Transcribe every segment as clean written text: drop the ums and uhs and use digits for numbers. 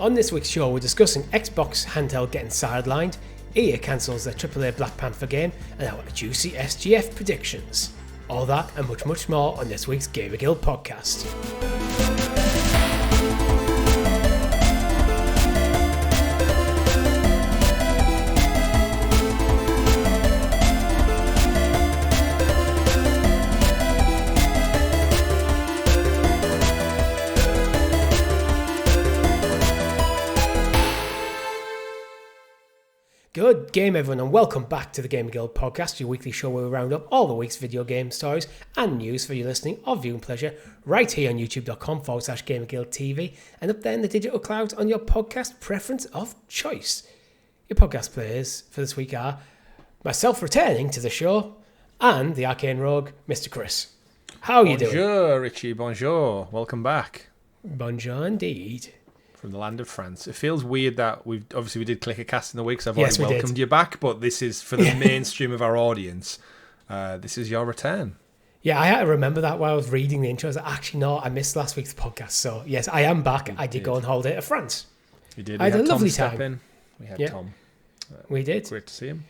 On this week's show, we're discussing Xbox Handheld getting sidelined, EA cancels their AAA Black Panther game, and our juicy SGF predictions. All that and much, much more on this week's GamerGuild Podcast. Good game, everyone, and welcome back to the GamerGuild Podcast, your weekly show where we round up all the week's video game stories and news for your listening or viewing pleasure right here on youtube.com/GamerGuildTV and up there in the digital clouds on your podcast preference of choice. Your podcast players for this week are myself returning to the show and the Arcane Rogue, Mr. Chris. How are you doing? Bonjour, Richie. Bonjour. Welcome back. Bonjour indeed. From the land of France. It feels weird that we did click a cast in the week, so I've already welcomed you back, but this is for the mainstream of our audience. This is your return. Yeah, I had to remember that while I was reading the intro. I was like, actually, no, I missed last week's podcast. So, yes, I am back. I did go on holiday to France. You did. I had a lovely time. We had Tom. We did. Great to see him.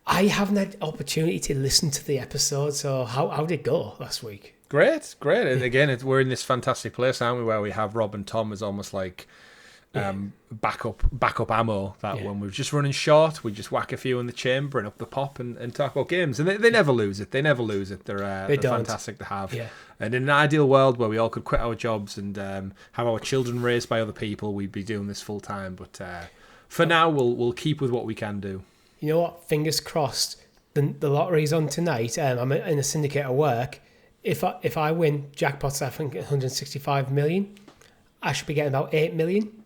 I haven't had opportunity to listen to the episode, so how did it go last week? Great. Again, we're in this fantastic place, aren't we, where we have Rob and Tom as almost like backup ammo that when we're just running short, we just whack a few in the chamber and up the pop and talk about games. And they never lose it. They're fantastic to have. Yeah. And in an ideal world where we all could quit our jobs and have our children raised by other people, we'd be doing this full time. But for now, we'll keep with what we can do. You know what? Fingers crossed. The lottery's on tonight. I'm in a syndicate at work. If I win jackpots, I think 165 million. I should be getting about 8 million.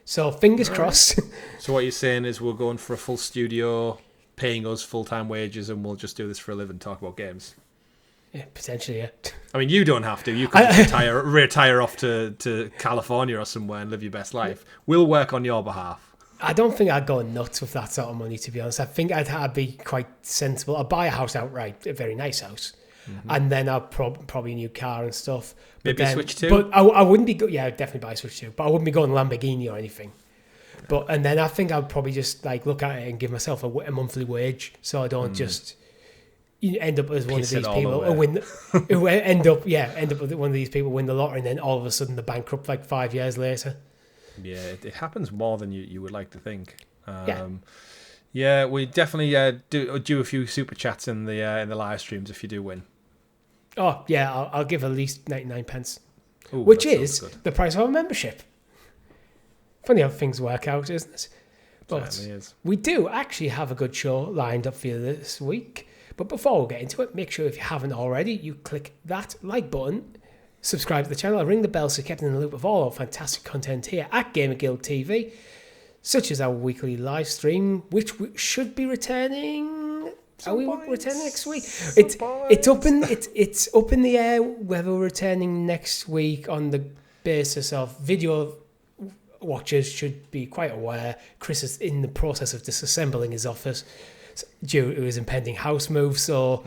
So fingers crossed. So what you're saying is we're going for a full studio, paying us full-time wages, and we'll just do this for a living, talk about games. Yeah, potentially, yeah. I mean, you don't have to. You could retire off to California or somewhere and live your best life. We'll work on your behalf. I don't think I'd go nuts with that sort of money, to be honest. I think I'd be quite sensible. I'd buy a house outright, a very nice house. Mm-hmm. And then I'll probably a new car and stuff. Maybe a Switch 2? But I wouldn't be... I'd definitely buy a Switch 2. But I wouldn't be going Lamborghini or anything. And then I think I'd probably just look at it and give myself a monthly wage so I don't just end up as one of these people who end up with one of these people win the lottery and then all of a sudden they're bankrupt 5 years later. Yeah, it happens more than you would like to think. Yeah, we definitely do a few super chats in the live streams if you do win. Oh, yeah, I'll give at least 99 pence, Ooh, which is the price of a membership. Funny how things work out, isn't it? But we do actually have a good show lined up for you this week. But before we get into it, make sure if you haven't already, you click that like button, subscribe to the channel, and ring the bell so you're kept in the loop of all our fantastic content here at GamerGuildTV, such as our weekly live stream, which should be returning... Are we returning next week? It's up in the air whether we're returning next week on the basis of video watchers should be quite aware. Chris is in the process of disassembling his office due to his impending house move, so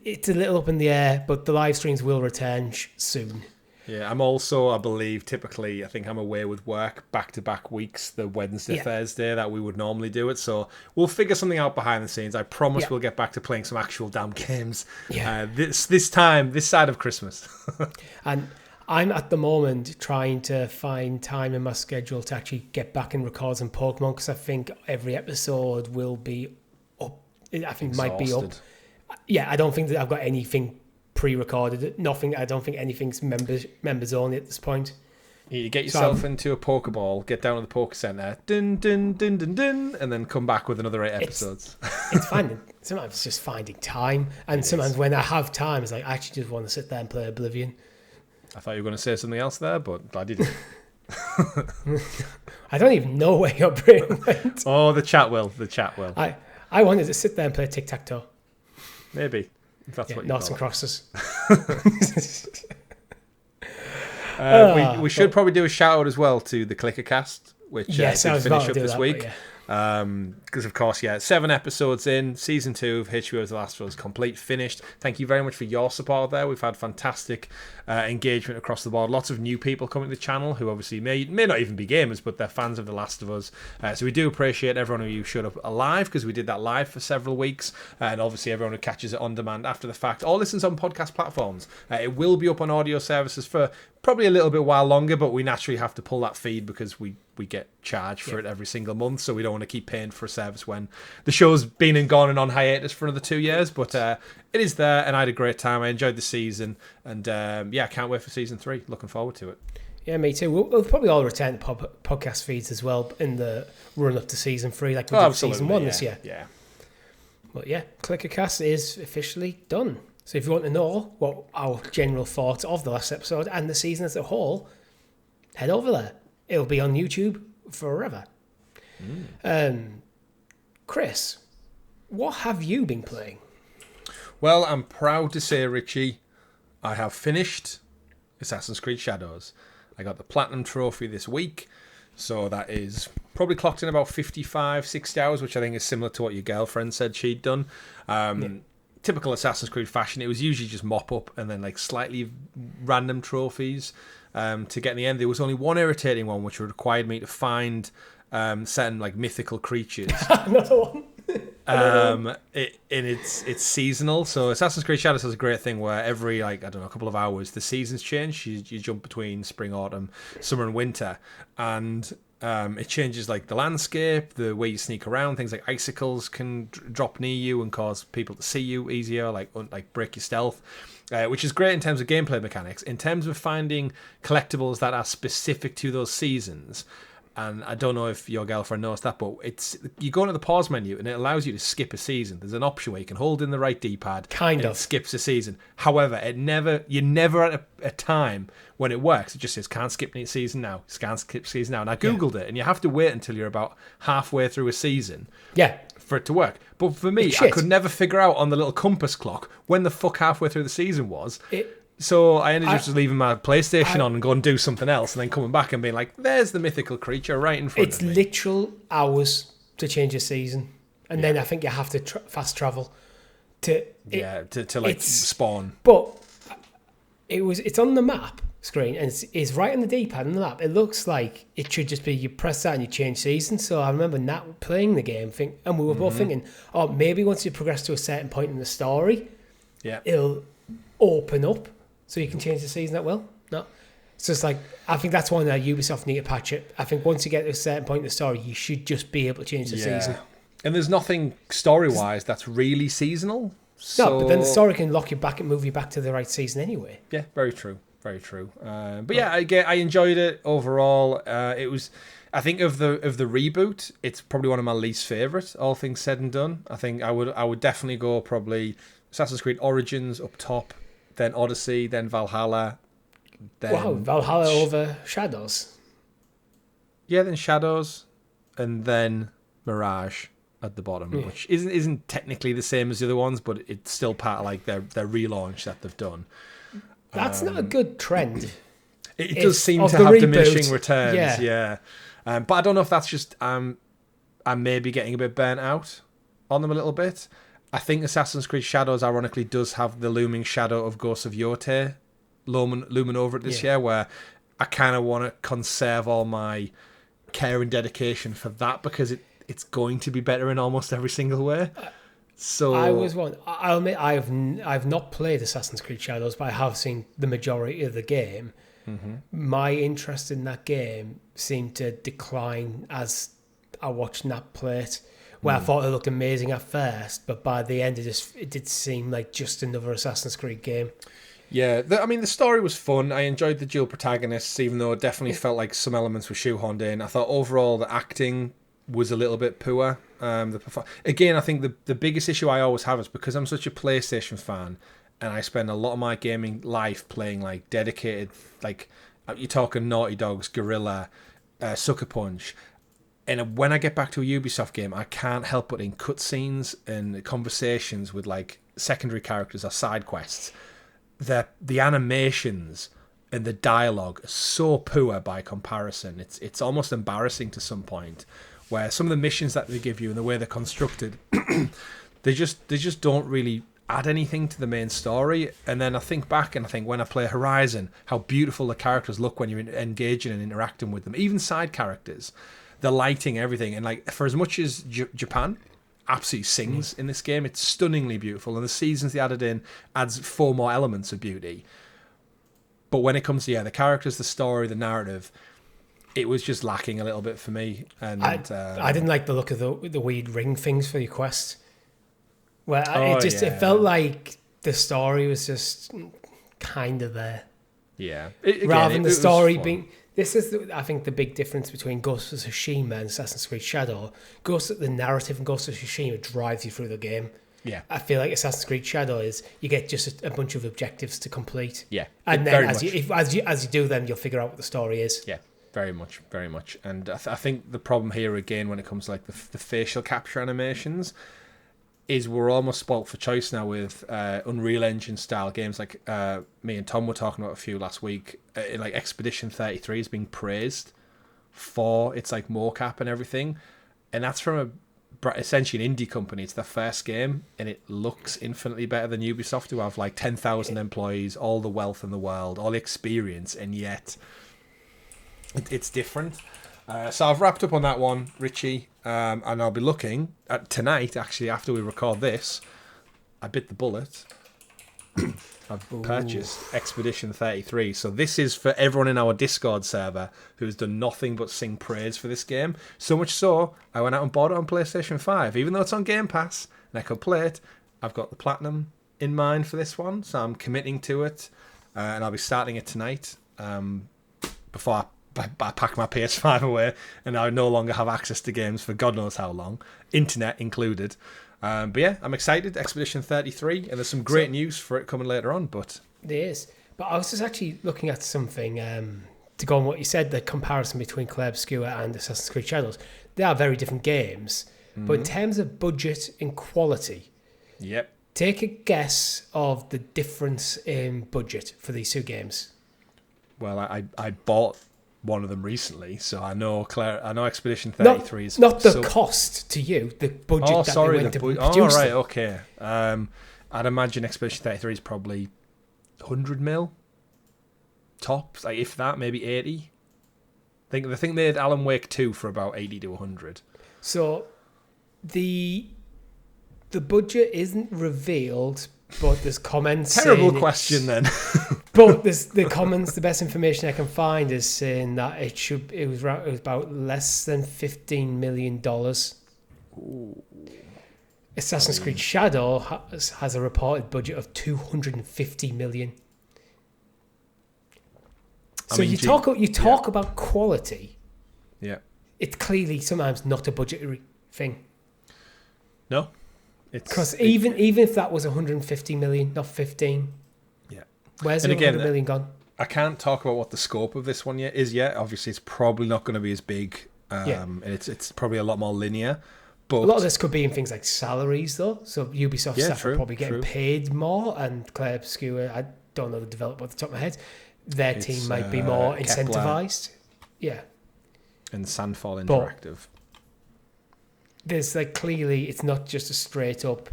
it's a little up in the air, but the live streams will return soon. Yeah, I'm also, I believe, I think I'm away with work back-to-back weeks, the Wednesday, Thursday that we would normally do it. So we'll figure something out behind the scenes. I promise we'll get back to playing some actual damn games this side of Christmas. And I'm at the moment trying to find time in my schedule to actually get back and record some Pokemon because I think every episode will be up. I think might be up. Yeah, I don't think that I've got anything pre-recorded. Nothing. I don't think anything's members only at this point. You get yourself into a Pokeball, get down to the Poke Center, dun, dun, dun, dun, dun, and then come back with another 8 episodes. Sometimes it's just finding time, and sometimes when I have time, it's like I actually just want to sit there and play Oblivion. I thought you were going to say something else there, but glad you did. I don't even know where your brain went. Oh, the chat will. I wanted to sit there and play tic-tac-toe. Maybe. If that's what you noughts and crosses. We should probably do a shout out as well to the Clickercast, which did finish up this week. Because, of course, 7 episodes in, season 2 of HBO's The Last of Us complete, finished. Thank you very much for your support there. We've had fantastic engagement across the board. Lots of new people coming to the channel who obviously may not even be gamers, but they're fans of The Last of Us. So we do appreciate everyone of you who showed up live, because we did that live for several weeks. And obviously everyone who catches it on demand after the fact or listens on podcast platforms. It will be up on audio services for probably a little bit while longer, but we naturally have to pull that feed because we get charged for it every single month, so we don't want to keep paying for a service when the show's been and gone and on hiatus for another 2 years. But it is there, and I had a great time. I enjoyed the season, and I can't wait for season 3. Looking forward to it. Yeah, me too. We'll probably all return to podcast feeds as well in the run up to season 3, like we did season 1 this year. Yeah. But yeah, Clickercast is officially done. So if you want to know what our general thoughts of the last episode and the season as a whole, head over there. It'll be on YouTube forever. Chris, what have you been playing? Well, I'm proud to say, Richie, I have finished Assassin's Creed Shadows. I got the Platinum Trophy this week, so that is probably clocked in about 55, 60 hours, which I think is similar to what your girlfriend said she'd done. Typical Assassin's Creed fashion, it was usually just mop up and then like slightly random trophies to get in the end. There was only one irritating one, which required me to find certain like mythical creatures. Another one. It's seasonal. So Assassin's Creed Shadows has a great thing where every a couple of hours the seasons change. You jump between spring, autumn, summer, and winter, and it changes like the landscape, the way you sneak around. Things like icicles can drop near you and cause people to see you easier, like break your stealth, which is great in terms of gameplay mechanics. In terms of finding collectibles that are specific to those seasons, and I don't know if your girlfriend knows that, but you go into the pause menu and it allows you to skip a season. There's an option where you can hold in the right D-pad and it skips a season. However, you're never at a time when it works. It just says, can't skip season now, can't skip season now. And I Googled it, and you have to wait until you're about halfway through a season for it to work. But for me, I could never figure out on the little compass clock when the fuck halfway through the season was. So I ended up just leaving my PlayStation on and going and do something else, and then coming back and being like, there's the mythical creature right in front of me. It's literal hours to change a season. And then I think you have to fast travel to spawn. But it's on the map screen, and it's right on the D-pad on the map. It looks like it should just be you press that and you change season. So I remember Nat playing the game, and we were both thinking, maybe once you progress to a certain point in the story, it'll open up. So you can change the season that well? No. So it's like, I think that's one that Ubisoft need to patch it. I think once you get to a certain point in the story, you should just be able to change the season. And there's nothing story-wise that's really seasonal. No, but then the story can lock you back and move you back to the right season anyway. Yeah, very true. Very true. I enjoyed it overall. It was, I think of the reboot, it's probably one of my least favourite, all things said and done. I think I would definitely go probably Assassin's Creed Origins up top, then Odyssey, then Valhalla. Then Valhalla over Shadows. Yeah, then Shadows, and then Mirage at the bottom, which isn't technically the same as the other ones, but it's still part of like their relaunch that they've done. That's not a good trend. It does seem to have diminishing returns, but I don't know if that's just I'm maybe getting a bit burnt out on them a little bit. I think Assassin's Creed Shadows, ironically, does have the looming shadow of Ghosts of Yotei looming over it this year, where I kind of want to conserve all my care and dedication for that, because it's going to be better in almost every single way. So I'll admit I've not played Assassin's Creed Shadows, but I have seen the majority of the game. Mm-hmm. My interest in that game seemed to decline as I watched Nat play it. Where I thought it looked amazing at first, but by the end it did seem like just another Assassin's Creed game. Yeah, the story was fun. I enjoyed the dual protagonists, even though it definitely felt like some elements were shoehorned in. I thought overall the acting was a little bit poor. Again, I think the biggest issue I always have is because I'm such a PlayStation fan, and I spend a lot of my gaming life playing like dedicated, like you're talking Naughty Dog's Guerrilla, Sucker Punch. And when I get back to a Ubisoft game, I can't help but in cutscenes and conversations with like secondary characters or side quests, the animations and the dialogue are so poor by comparison. It's almost embarrassing to some point, where some of the missions that they give you and the way they're constructed, they just don't really add anything to the main story. And then I think back and I think when I play Horizon, how beautiful the characters look when you're engaging and interacting with them. Even side characters, the lighting, everything. And like for as much as Japan absolutely sings in this game, it's stunningly beautiful. And the seasons they added in adds 4 more elements of beauty. But when it comes to the characters, the story, the narrative, it was just lacking a little bit for me. And I didn't like the look of the weird ring things for your quest. Well, it felt like the story was just kind of there. Yeah. Rather than the story being... This is, I think, the big difference between Ghost of Tsushima and Assassin's Creed Shadow. The narrative in Ghost of Tsushima drives you through the game. Yeah. I feel like Assassin's Creed Shadow is you get just a bunch of objectives to complete. Yeah. And then as you do them, you'll figure out what the story is. Yeah. Very much, very much. And I think the problem here, again, when it comes to like the facial capture animations, is we're almost spoilt for choice now with Unreal Engine style games. Like me and Tom were talking about a few last week. Like Expedition 33 is being praised for its like mocap and everything, and that's from essentially an indie company. It's their first game, and it looks infinitely better than Ubisoft, who have like 10,000 employees, all the wealth in the world, all the experience, and yet it's different. So I've wrapped up on that one, Richie, and I'll be looking at tonight, actually, after we record this. I bit the bullet. I've purchased Expedition 33. So this is for everyone in our Discord server who's done nothing but sing praise for this game. So much so, I went out and bought it on PlayStation 5. Even though it's on Game Pass and I could play it, I've got the Platinum in mind for this one. So I'm committing to it, and I'll be starting it tonight before I pack my PS5 away and I no longer have access to games for God knows how long, internet included. But yeah, I'm excited. Expedition 33, and there's some great news for it coming later on. But there is. But I was just actually looking at something to go on what you said, the comparison between Clair Obscur and Assassin's Creed Shadows. They are very different games, but in terms of budget and quality, yep. Take a guess of the difference in budget for these two games. Well, I bought one of them recently, so I know Expedition 33 is not the cost to you, the budget they went to produce. Oh, right, okay. I'd imagine Expedition 33 is probably 100 mil tops, like if that, maybe 80. I think they had Alan Wake 2 for about 80 to 100. So the budget isn't revealed, but there's comments. Terrible question then. But the comments, the best information I can find is saying that it was about less than $15 million. Ooh. Assassin's Creed Shadow has a reported budget of $250 million. So you talk about quality. Yeah. It's clearly sometimes not a budgetary thing. No. Because even if that was 150 million, not 15. Yeah. Where's the 100 million gone? I can't talk about what the scope of this one is yet. Obviously, it's probably not going to be as big. And it's probably a lot more linear. But a lot of this could be in things like salaries, though. So Ubisoft staff are probably getting paid more, and Clair Obscur, I don't know the developer off the top of my head, their team might be more incentivized. Yeah. And Sandfall Interactive. There's clearly it's not just a straight up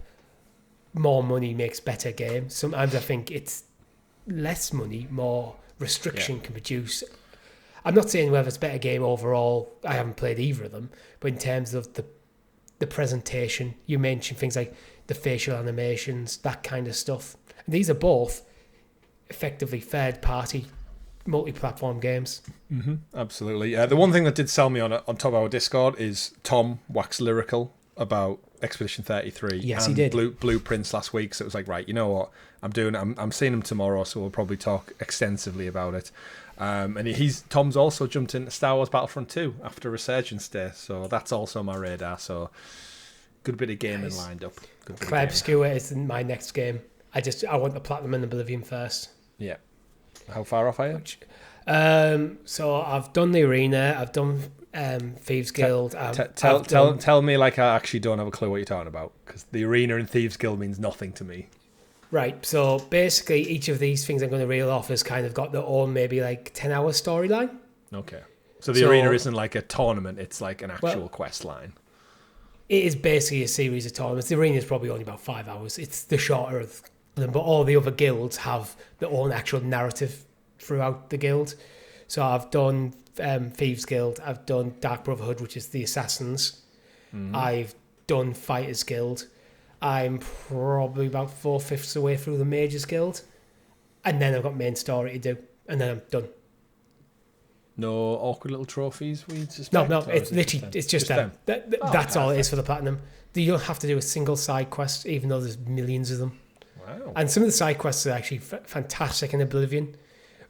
more money makes better game. Sometimes I think it's less money, more restriction can produce. I'm not saying whether it's a better game overall. I haven't played either of them, but in terms of the presentation, you mentioned things like the facial animations, that kind of stuff. And these are both effectively third party multi-platform games. Mm-hmm, absolutely. The one thing that did sell me on top of our Discord is Tom waxed lyrical about Expedition 33. Yes, and he did. Blueprints last week. So it was like, right, you know what? I'm seeing him tomorrow, so we'll probably talk extensively about it. And Tom's also jumped into Star Wars Battlefront 2 after Resurgence Day, so that's also on my radar. So good bit of gaming lined up. Clair Obscur is my next game. I want the Platinum and Oblivion first. Yeah. How far off are you? So I've done the arena. I've done Thieves Guild. Tell me like I actually don't have a clue what you're talking about, because the arena and Thieves Guild means nothing to me. Right. So basically, each of these things I'm going to reel off has kind of got their own maybe 10-hour storyline. Okay. So the arena isn't like a tournament; it's like an actual quest line. It is basically a series of tournaments. The arena is probably only about 5 hours. It's the shorter of them, but all the other guilds have their own actual narrative throughout the guild. So I've done Thieves Guild, I've done Dark Brotherhood, which is the Assassins. I've done Fighters Guild. I'm probably about 4/5 away through the Mages Guild. And then I've got main story to do. And then I'm done. No awkward little trophies? No, it's literally, it's just them. That's all it is for the Platinum. You don't have to do a single side quest, even though there's millions of them. Wow. And some of the side quests are actually fantastic in Oblivion.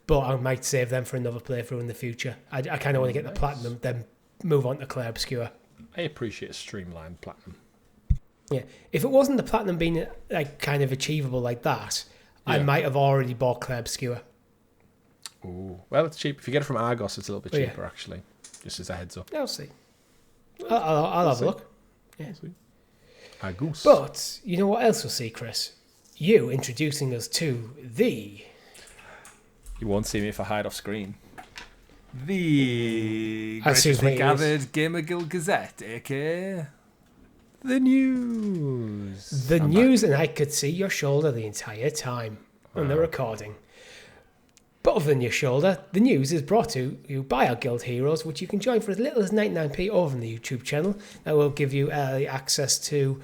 But I might save them for another playthrough in the future. I kind of want to get the Platinum, then move on to Clair Obscura. I appreciate streamlined Platinum. Yeah. If it wasn't the Platinum being like kind of achievable like that, I might have already bought Clair Obscura. Ooh. Well, it's cheap. If you get it from Argos, it's a little bit cheaper, actually. Just as a heads up. I'll see. I'll have a look. Yeah. We'll see. Argos. But you know what else we'll see, Chris? You introducing us to the... You won't see me if I hide off screen. The graciously gathered GamerGuild Gazette, aka the news. The news, and I could see your shoulder the entire time on the recording. But other than your shoulder, the news is brought to you by our Guild Heroes, which you can join for as little as 99p over on the YouTube channel. That will give you early access to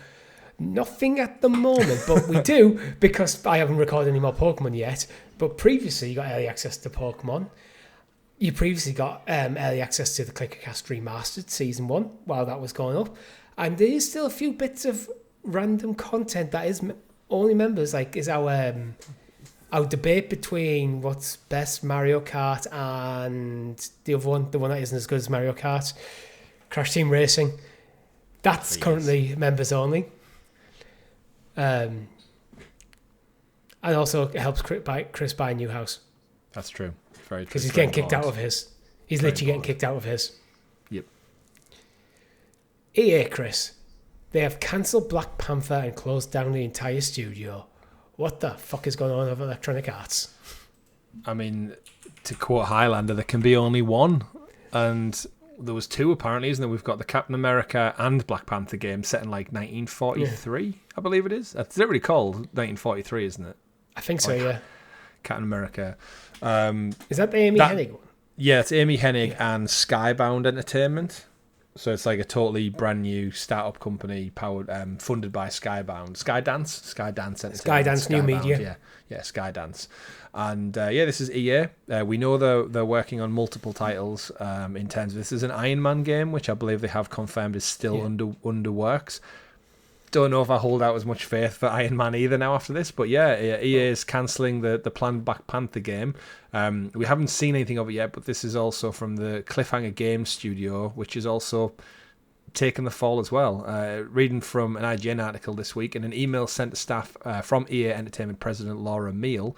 nothing at the moment, but we do, because I haven't recorded any more Pokemon yet. But previously, you got early access to Pokemon. You previously got early access to the Clickercast Remastered Season 1 while that was going up. And there is still a few bits of random content that is only members, like is our debate between what's best, Mario Kart and the other one, the one that isn't as good as Mario Kart, Crash Team Racing. That's currently members only. And also it helps Chris buy a new house. That's true. Very true. Because he's getting kicked out of his. He's literally getting kicked out of his. Yep. EA, Chris. They have cancelled Black Panther and closed down the entire studio. What the fuck is going on with Electronic Arts? I mean, to quote Highlander, there can be only one. And there was two, apparently, isn't there? We've got the Captain America and Black Panther game set in, like, 1943, I believe it is. It's literally called 1943, isn't it? I think so, yeah. Captain America. Is that the Amy Hennig one? Yeah, it's Amy Hennig and Skybound Entertainment. So it's like a totally brand new startup company powered, funded by Skydance Entertainment. Skydance New Media. Yeah, Skydance. And this is EA. We know they're working on multiple titles in terms of this is an Iron Man game, which I believe they have confirmed is still under works. Don't know if I hold out as much faith for Iron Man either now after this, but EA is cancelling the planned Black Panther game. We haven't seen anything of it yet, but this is also from the Cliffhanger Games studio, which is also taken the fall as well. Reading from an IGN article this week, in an email sent to staff from EA Entertainment President Laura Meal,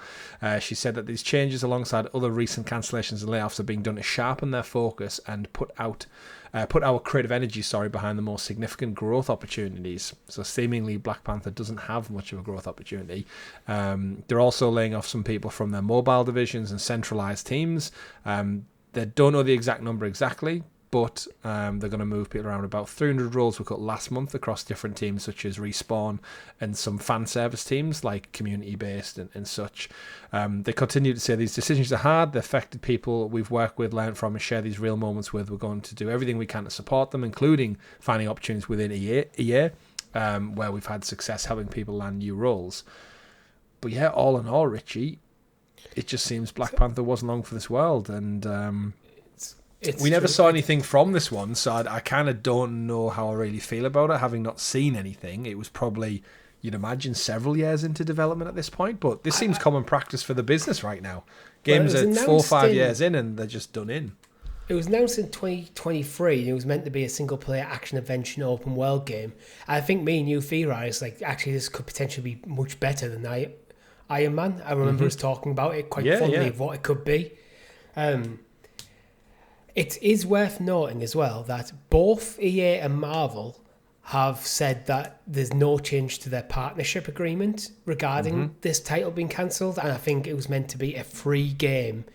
she said that these changes alongside other recent cancellations and layoffs are being done to sharpen their focus and put our creative energy behind the more significant growth opportunities. So seemingly Black Panther doesn't have much of a growth opportunity. They're also laying off some people from their mobile divisions and centralized teams. They don't know the exact number exactly, but they're going to move people around. About 300 roles were cut last month across different teams such as Respawn and some fan service teams like community-based and such. They continue to say these decisions are hard. The affected people we've worked with, learned from and share these real moments with. We're going to do everything we can to support them, including finding opportunities within EA where we've had success helping people land new roles. But yeah, all in all, Richie, it just seems Black Panther wasn't long for this world, and we never saw anything from this one, so I kind of don't know how I really feel about it, having not seen anything. It was probably, you'd imagine, several years into development at this point, but this seems common practice for the business right now. Games are 4 or 5 years in, and they're just done in. It was announced in 2023, and it was meant to be a single-player action-adventure open world game. I think me and you theorised, actually this could potentially be much better than Iron Man. I remember us talking about it quite fondly of what it could be. It is worth noting as well that both EA and Marvel have said that there's no change to their partnership agreement regarding this title being cancelled, and I think it was meant to be a free game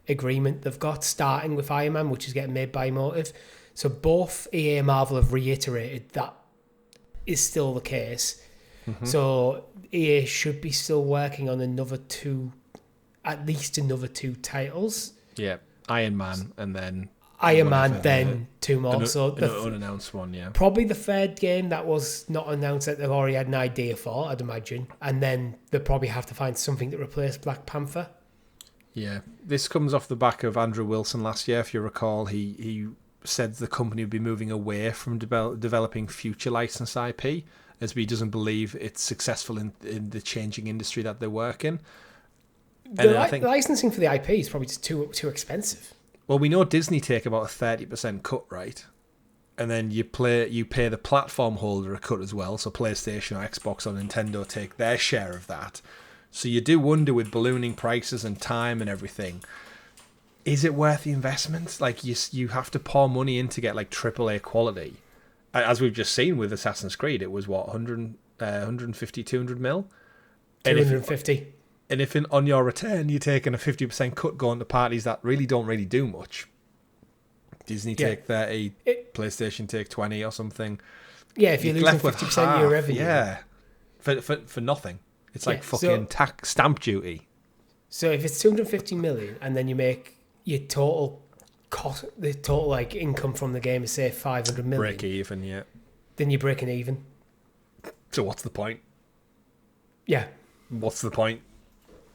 agreement they've got, starting with Iron Man, which is getting made by Motive. So both EA and Marvel have reiterated that is still the case. Mm-hmm. So EA should be still working on at least another two titles. Yeah, Iron Man and then... Iron Man, then two more. So an unannounced one, yeah. Probably the third game that was not announced that they've already had an idea for, I'd imagine. And then they'll probably have to find something to replace Black Panther. Yeah, this comes off the back of Andrew Wilson last year. If you recall, he said the company would be moving away from developing future licensed IP, as he doesn't believe it's successful in the changing industry that they work in. And I think licensing for the IP is probably just too expensive. Well, we know Disney take about a 30% cut, right? And then you pay the platform holder a cut as well. So PlayStation or Xbox or Nintendo take their share of that. So you do wonder, with ballooning prices and time and everything, is it worth the investment? Like, you have to pour money in to get like AAA quality. As we've just seen with Assassin's Creed, it was what, 150, 200 mil? 250. And if on your return you're taking a 50% cut going to parties that really don't do much, Disney take 30, PlayStation take 20 or something. Yeah, if you're losing 50% of your revenue. Yeah, for nothing. It's like fucking stamp duty. So if it's 250 million and then you make your total cost, the total like income from the game is say 500 million. Break even, yeah. Then you're breaking even. So what's the point? Yeah. What's the point?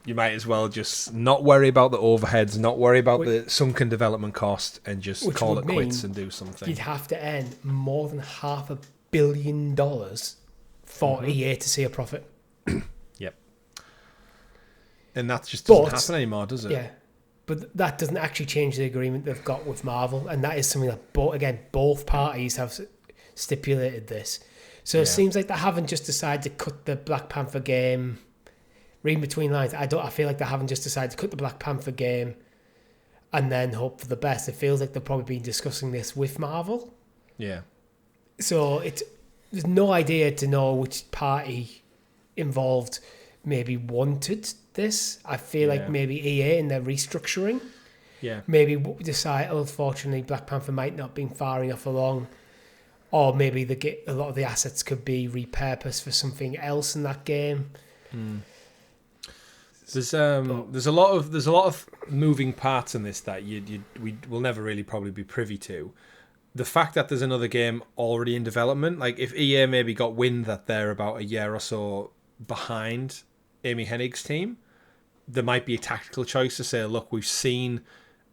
You might as well just not worry about the overheads, not worry about the sunken development cost, and just call it quits and do something. You'd have to earn more than $500 million for EA to see a profit. Yep. And that just doesn't happen anymore, does it? Yeah. But that doesn't actually change the agreement they've got with Marvel, and that is something that both parties have stipulated this. So it seems like they haven't just decided to cut the Black Panther game. Reading between lines, I feel like they haven't just decided to cut the Black Panther game and then hope for the best. It feels like they've probably been discussing this with Marvel. Yeah. So there's no idea to know which party involved maybe wanted this. I feel like maybe EA in their restructuring. Yeah. Maybe decide, unfortunately, Black Panther might not have been far enough along. Or maybe a lot of the assets could be repurposed for something else in that game. There's a lot of moving parts in this that we will never really probably be privy to. The fact that there's another game already in development, like if EA maybe got wind that they're about a year or so behind Amy Hennig's team, there might be a tactical choice to say, look, we've seen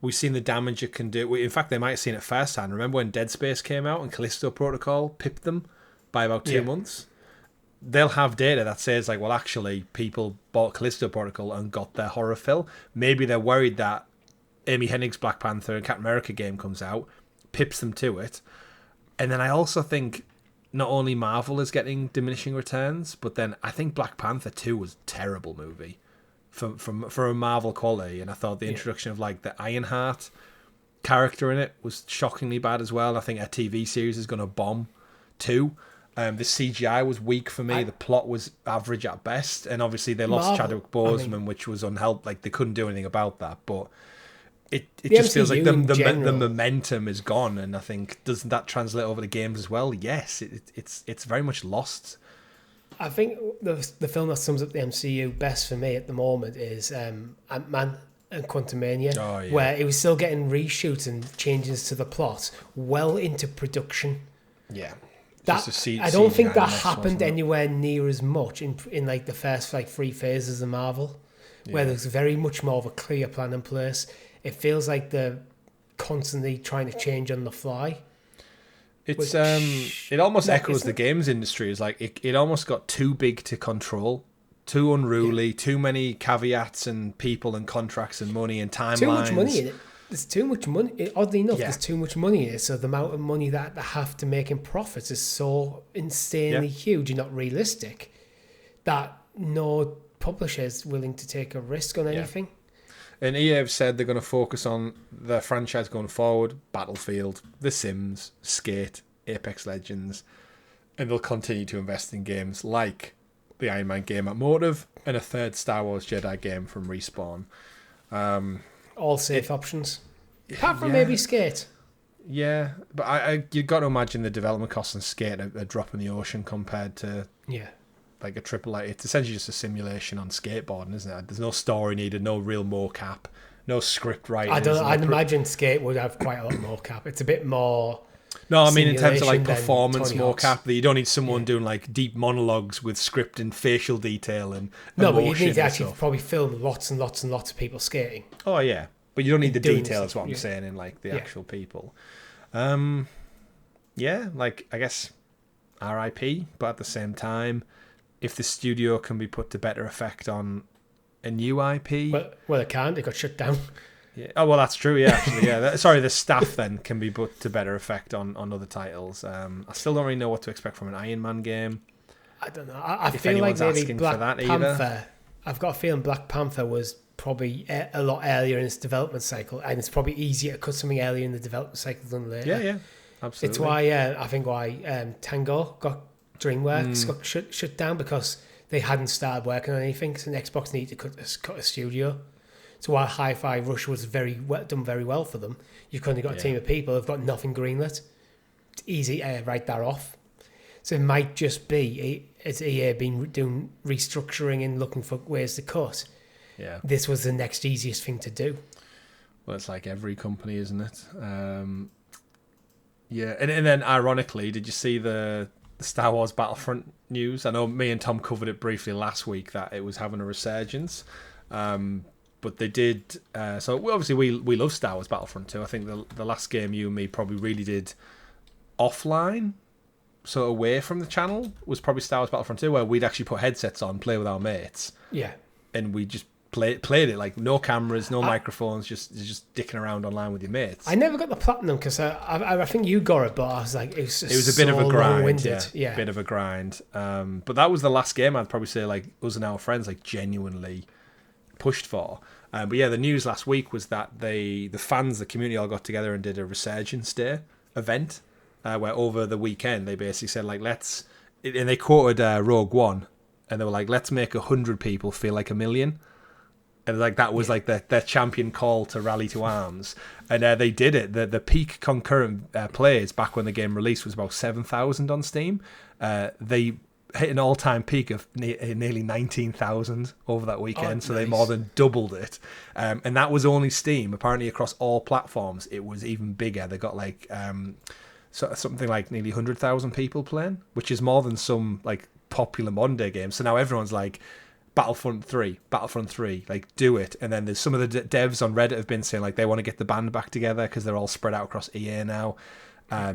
the damage it can do. In fact, they might have seen it firsthand. Remember when Dead Space came out and Callisto Protocol pipped them by about 2 months? They'll have data that says, like, well, actually, people bought Callisto Protocol and got their horror fill. Maybe they're worried that Amy Hennig's Black Panther and Captain America game comes out, pips them to it. And then I also think not only Marvel is getting diminishing returns, but then I think Black Panther 2 was a terrible movie for a Marvel quality. And I thought the introduction of, like, the Ironheart character in it was shockingly bad as well. I think a TV series is going to bomb too. The CGI was weak for me. The plot was average at best, and obviously they lost Chadwick Boseman, which was unhelpful. Like, they couldn't do anything about that. But it just feels like the momentum is gone, and I think, doesn't that translate over the games as well? Yes, it's very much lost. I think the film that sums up the MCU best for me at the moment is Ant-Man and Quantumania, where it was still getting reshoots and changes to the plot well into production. Yeah. I don't think that happened anywhere near as much in like the first like 3 phases of Marvel, where there's very much more of a clear plan in place. It feels like they're constantly trying to change on the fly. It's it almost echoes the games industry. It's like it almost got too big to control, too unruly, too many caveats and people and contracts and money and timelines. Too much money in it. There's too much money. Oddly enough, there's too much money in it. So the amount of money that they have to make in profits is so insanely huge and not realistic that no publisher is willing to take a risk on anything. And EA have said they're going to focus on their franchise going forward: Battlefield, The Sims, Skate, Apex Legends, and they'll continue to invest in games like the Iron Man game at Motive and a third Star Wars Jedi game from Respawn. all safe options. Apart from maybe Skate. Yeah, but you've got to imagine the development costs on Skate are a drop in the ocean compared to like a AAA. It's essentially just a simulation on skateboarding, isn't it? There's no story needed, no real mocap, no script writing. I'd imagine Skate would have quite a lot more cap. It's a bit more. No, I mean in terms of like performance mocap, that you don't need someone doing like deep monologues with script and facial detail and no, but you need to actually probably film lots and lots and lots of people skating. Oh yeah, but you don't need the details. What I'm saying in like the actual people. Like I guess RIP, but at the same time, if the studio can be put to better effect on a new IP, well, it can't. It got shut down. Yeah. Oh well, that's true. Yeah, actually, yeah. Sorry, the staff then can be put to better effect on other titles. I still don't really know what to expect from an Iron Man game. I don't know. I feel like maybe Black Panther. I've got a feeling Black Panther was probably a lot earlier in its development cycle, and it's probably easier to cut something earlier in the development cycle than later. Yeah, absolutely. It's why I think Tango got DreamWorks got shut down because they hadn't started working on anything. So Xbox needed to cut a studio. So while Hi-Fi Rush was done very well for them, you've kind of got a team of people who've got nothing greenlit. It's easy to write that off. So it might just be, as EA been doing restructuring and looking for ways to cut, this was the next easiest thing to do. Well, it's like every company, isn't it? And then ironically, did you see the Star Wars Battlefront news? I know me and Tom covered it briefly last week that it was having a resurgence. But they did. So obviously we love Star Wars Battlefront 2. I think the last game you and me probably really did offline, so away from the channel, was probably Star Wars Battlefront 2, where we'd actually put headsets on, play with our mates. Yeah. And we just played it like no cameras, no microphones, just dicking around online with your mates. I never got the platinum because I think you got it, but I was like, it was a bit of a grind. Yeah, bit of a grind. But that was the last game I'd probably say like us and our friends like genuinely pushed for. But yeah, the news last week was that the fans, the community all got together and did a Resurgence Day event where over the weekend they basically said like and they quoted Rogue One, and they were like, let's make 100 people feel like 1 million. And like that was like their champion call to rally to arms. And they did it. The peak concurrent players back when the game released was about 7,000 on Steam. They hit an all-time peak of nearly 19,000 over that weekend, so nice. They more than doubled it. And that was only Steam. Apparently across all platforms, it was even bigger. They got like something like nearly 100,000 people playing, which is more than some like popular modern day games. So now everyone's like, Battlefront 3, like do it. And then there's some of the devs on Reddit have been saying like they want to get the band back together because they're all spread out across EA now.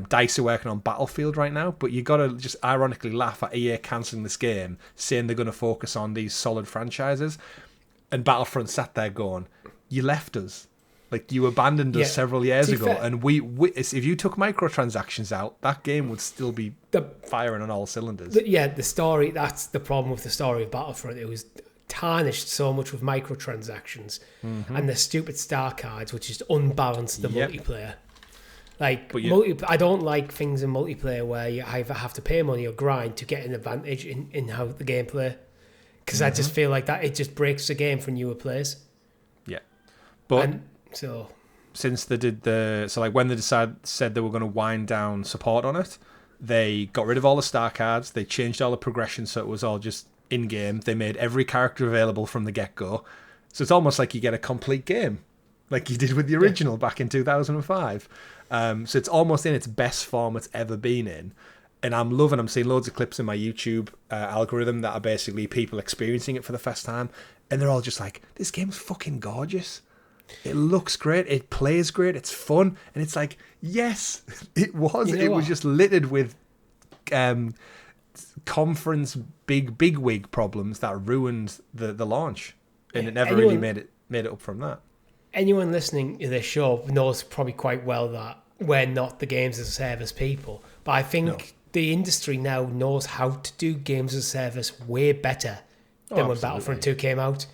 DICE are working on Battlefield right now, but you got to just ironically laugh at EA cancelling this game, saying they're going to focus on these solid franchises. And Battlefront sat there going, you left us. Like, you abandoned us several years ago, and we if you took microtransactions out, that game would still be firing on all cylinders. The story, that's the problem with the story of Battlefront. It was tarnished so much with microtransactions and the stupid star cards, which just unbalanced the multiplayer. Like, I don't like things in multiplayer where you either have to pay money or grind to get an advantage in how the gameplay. Because I just feel like that it just breaks the game for newer players. Yeah. But... So since they did when they said they were going to wind down support on it, they got rid of all the star cards, they changed all the progression so it was all just in-game. They made every character available from the get-go. So it's almost like you get a complete game, like you did with the original back in 2005. So it's almost in its best form it's ever been in. And I'm seeing loads of clips in my YouTube algorithm that are basically people experiencing it for the first time. And they're all just like, this game's fucking gorgeous. It looks great, it plays great, it's fun, and it's like, yes, it was. You know was just littered with conference big wig problems that ruined the launch, and it never really made it up from that. Anyone listening to this show knows probably quite well that we're not the games as a service people, but I think the industry now knows how to do games as a service way better than when Battlefront 2 came out.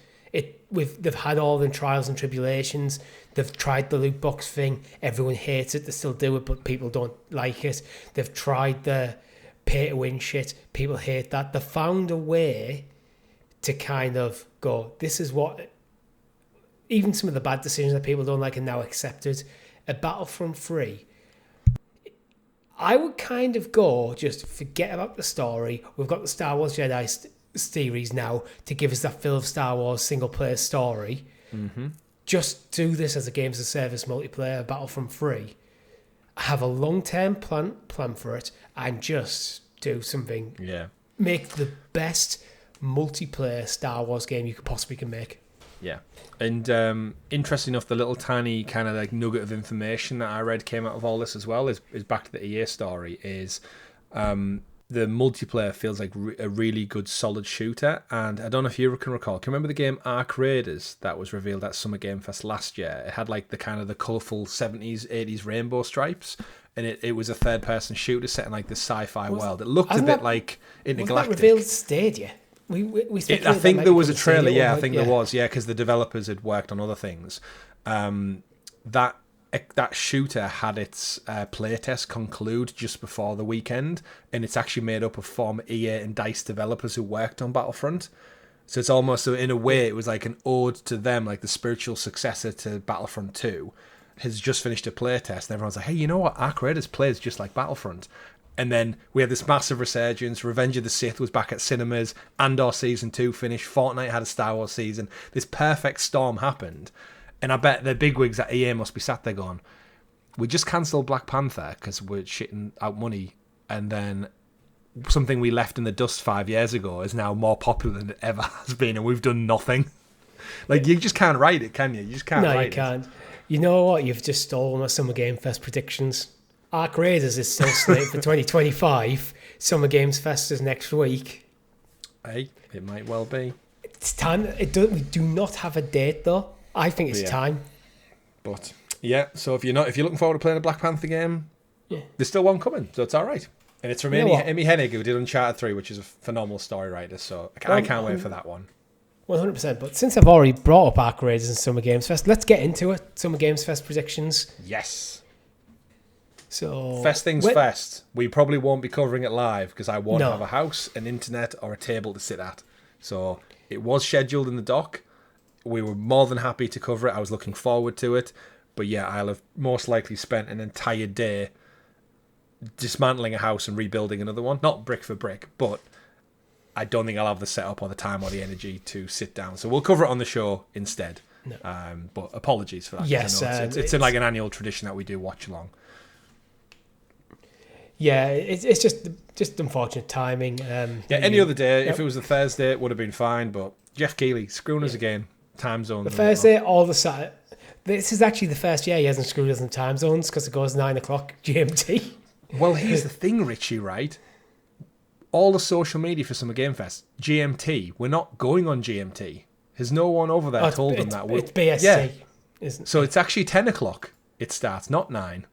They've had all the trials and tribulations. They've tried the loot box thing. Everyone hates it. They still do it, but people don't like it. They've tried the pay-to-win shit. People hate that. They found a way to kind of go, this is what even some of the bad decisions that people don't like are now accepted. A Battlefront 3, I would kind of go, just forget about the story. We've got the Star Wars Jedi series now to give us that fill of Star Wars single-player story. Mm-hmm. Just do this as a games as a service multiplayer Battlefront 3. Have a long-term plan for it, and just do something. Yeah. Make the best multiplayer Star Wars game you could possibly can make. Yeah. And interesting enough, the little tiny kind of like nugget of information that I read came out of all this as well is back to the EA story, is the multiplayer feels like a really good solid shooter. And I don't know if you can recall, can you remember the game Ark Raiders that was revealed at Summer Game Fest last year? It had like the kind of the colourful 70s, 80s rainbow stripes. And it was a third-person shooter set in like the sci-fi world. It looked a bit like Intergalactic. Was that revealed Stadia? I think there was a trailer. Yeah, I think there was. Yeah, because the developers had worked on other things. That shooter had its playtest conclude just before the weekend, and it's actually made up of former EA and DICE developers who worked on Battlefront. So it's almost, in a way, it was like an ode to them, like the spiritual successor to Battlefront 2. Has just finished a playtest, and everyone's like, hey, you know what? Ark Raiders plays just like Battlefront. And then we had this massive resurgence. Revenge of the Sith was back at cinemas. Andor Season 2 finished. Fortnite had a Star Wars season. This perfect storm happened. And I bet the bigwigs at EA must be sat there going, we just cancelled Black Panther because we're shitting out money. And then something we left in the dust 5 years ago is now more popular than it ever has been, and we've done nothing. Like, you just can't write it, can you? You just can't write it. No, you can't. You know what? You've just stolen my Summer Game Fest predictions. Ark Raiders is still slated for 2025. Summer Games Fest is next week. Hey, it might well be. It's time. We do not have a date though. I think it's time. But yeah, so if you're looking forward to playing a Black Panther game, there's still one coming, so it's all right. And it's from Amy Hennig, who did Uncharted 3, which is a phenomenal story writer. So I can't wait for that one. 100%. But since I've already brought up Ark Raiders and Summer Games Fest, let's get into it. Summer Games Fest predictions. Yes. So first things first. We probably won't be covering it live because I won't have a house, an internet, or a table to sit at. So it was scheduled in the dock. We were more than happy to cover it. I was looking forward to it. But yeah, I'll have most likely spent an entire day dismantling a house and rebuilding another one. Not brick for brick, but I don't think I'll have the setup or the time or the energy to sit down. So we'll cover it on the show instead. No. But apologies for that. Yes. It's like an annual tradition that we do watch along. Yeah, it's just unfortunate timing. Any other day, if it was a Thursday, it would have been fine. But Jeff Keighley screwing us again. Time zones. The Thursday, all the Saturday. This is actually the first year he hasn't screwed us in time zones because it goes 9 o'clock GMT. Well, here's the thing, Richie, right? All the social media for Summer Game Fest, GMT, we're not going on GMT. Has no one over there told them that? It's BST, isn't it? So it's actually 10 o'clock it starts, not 9.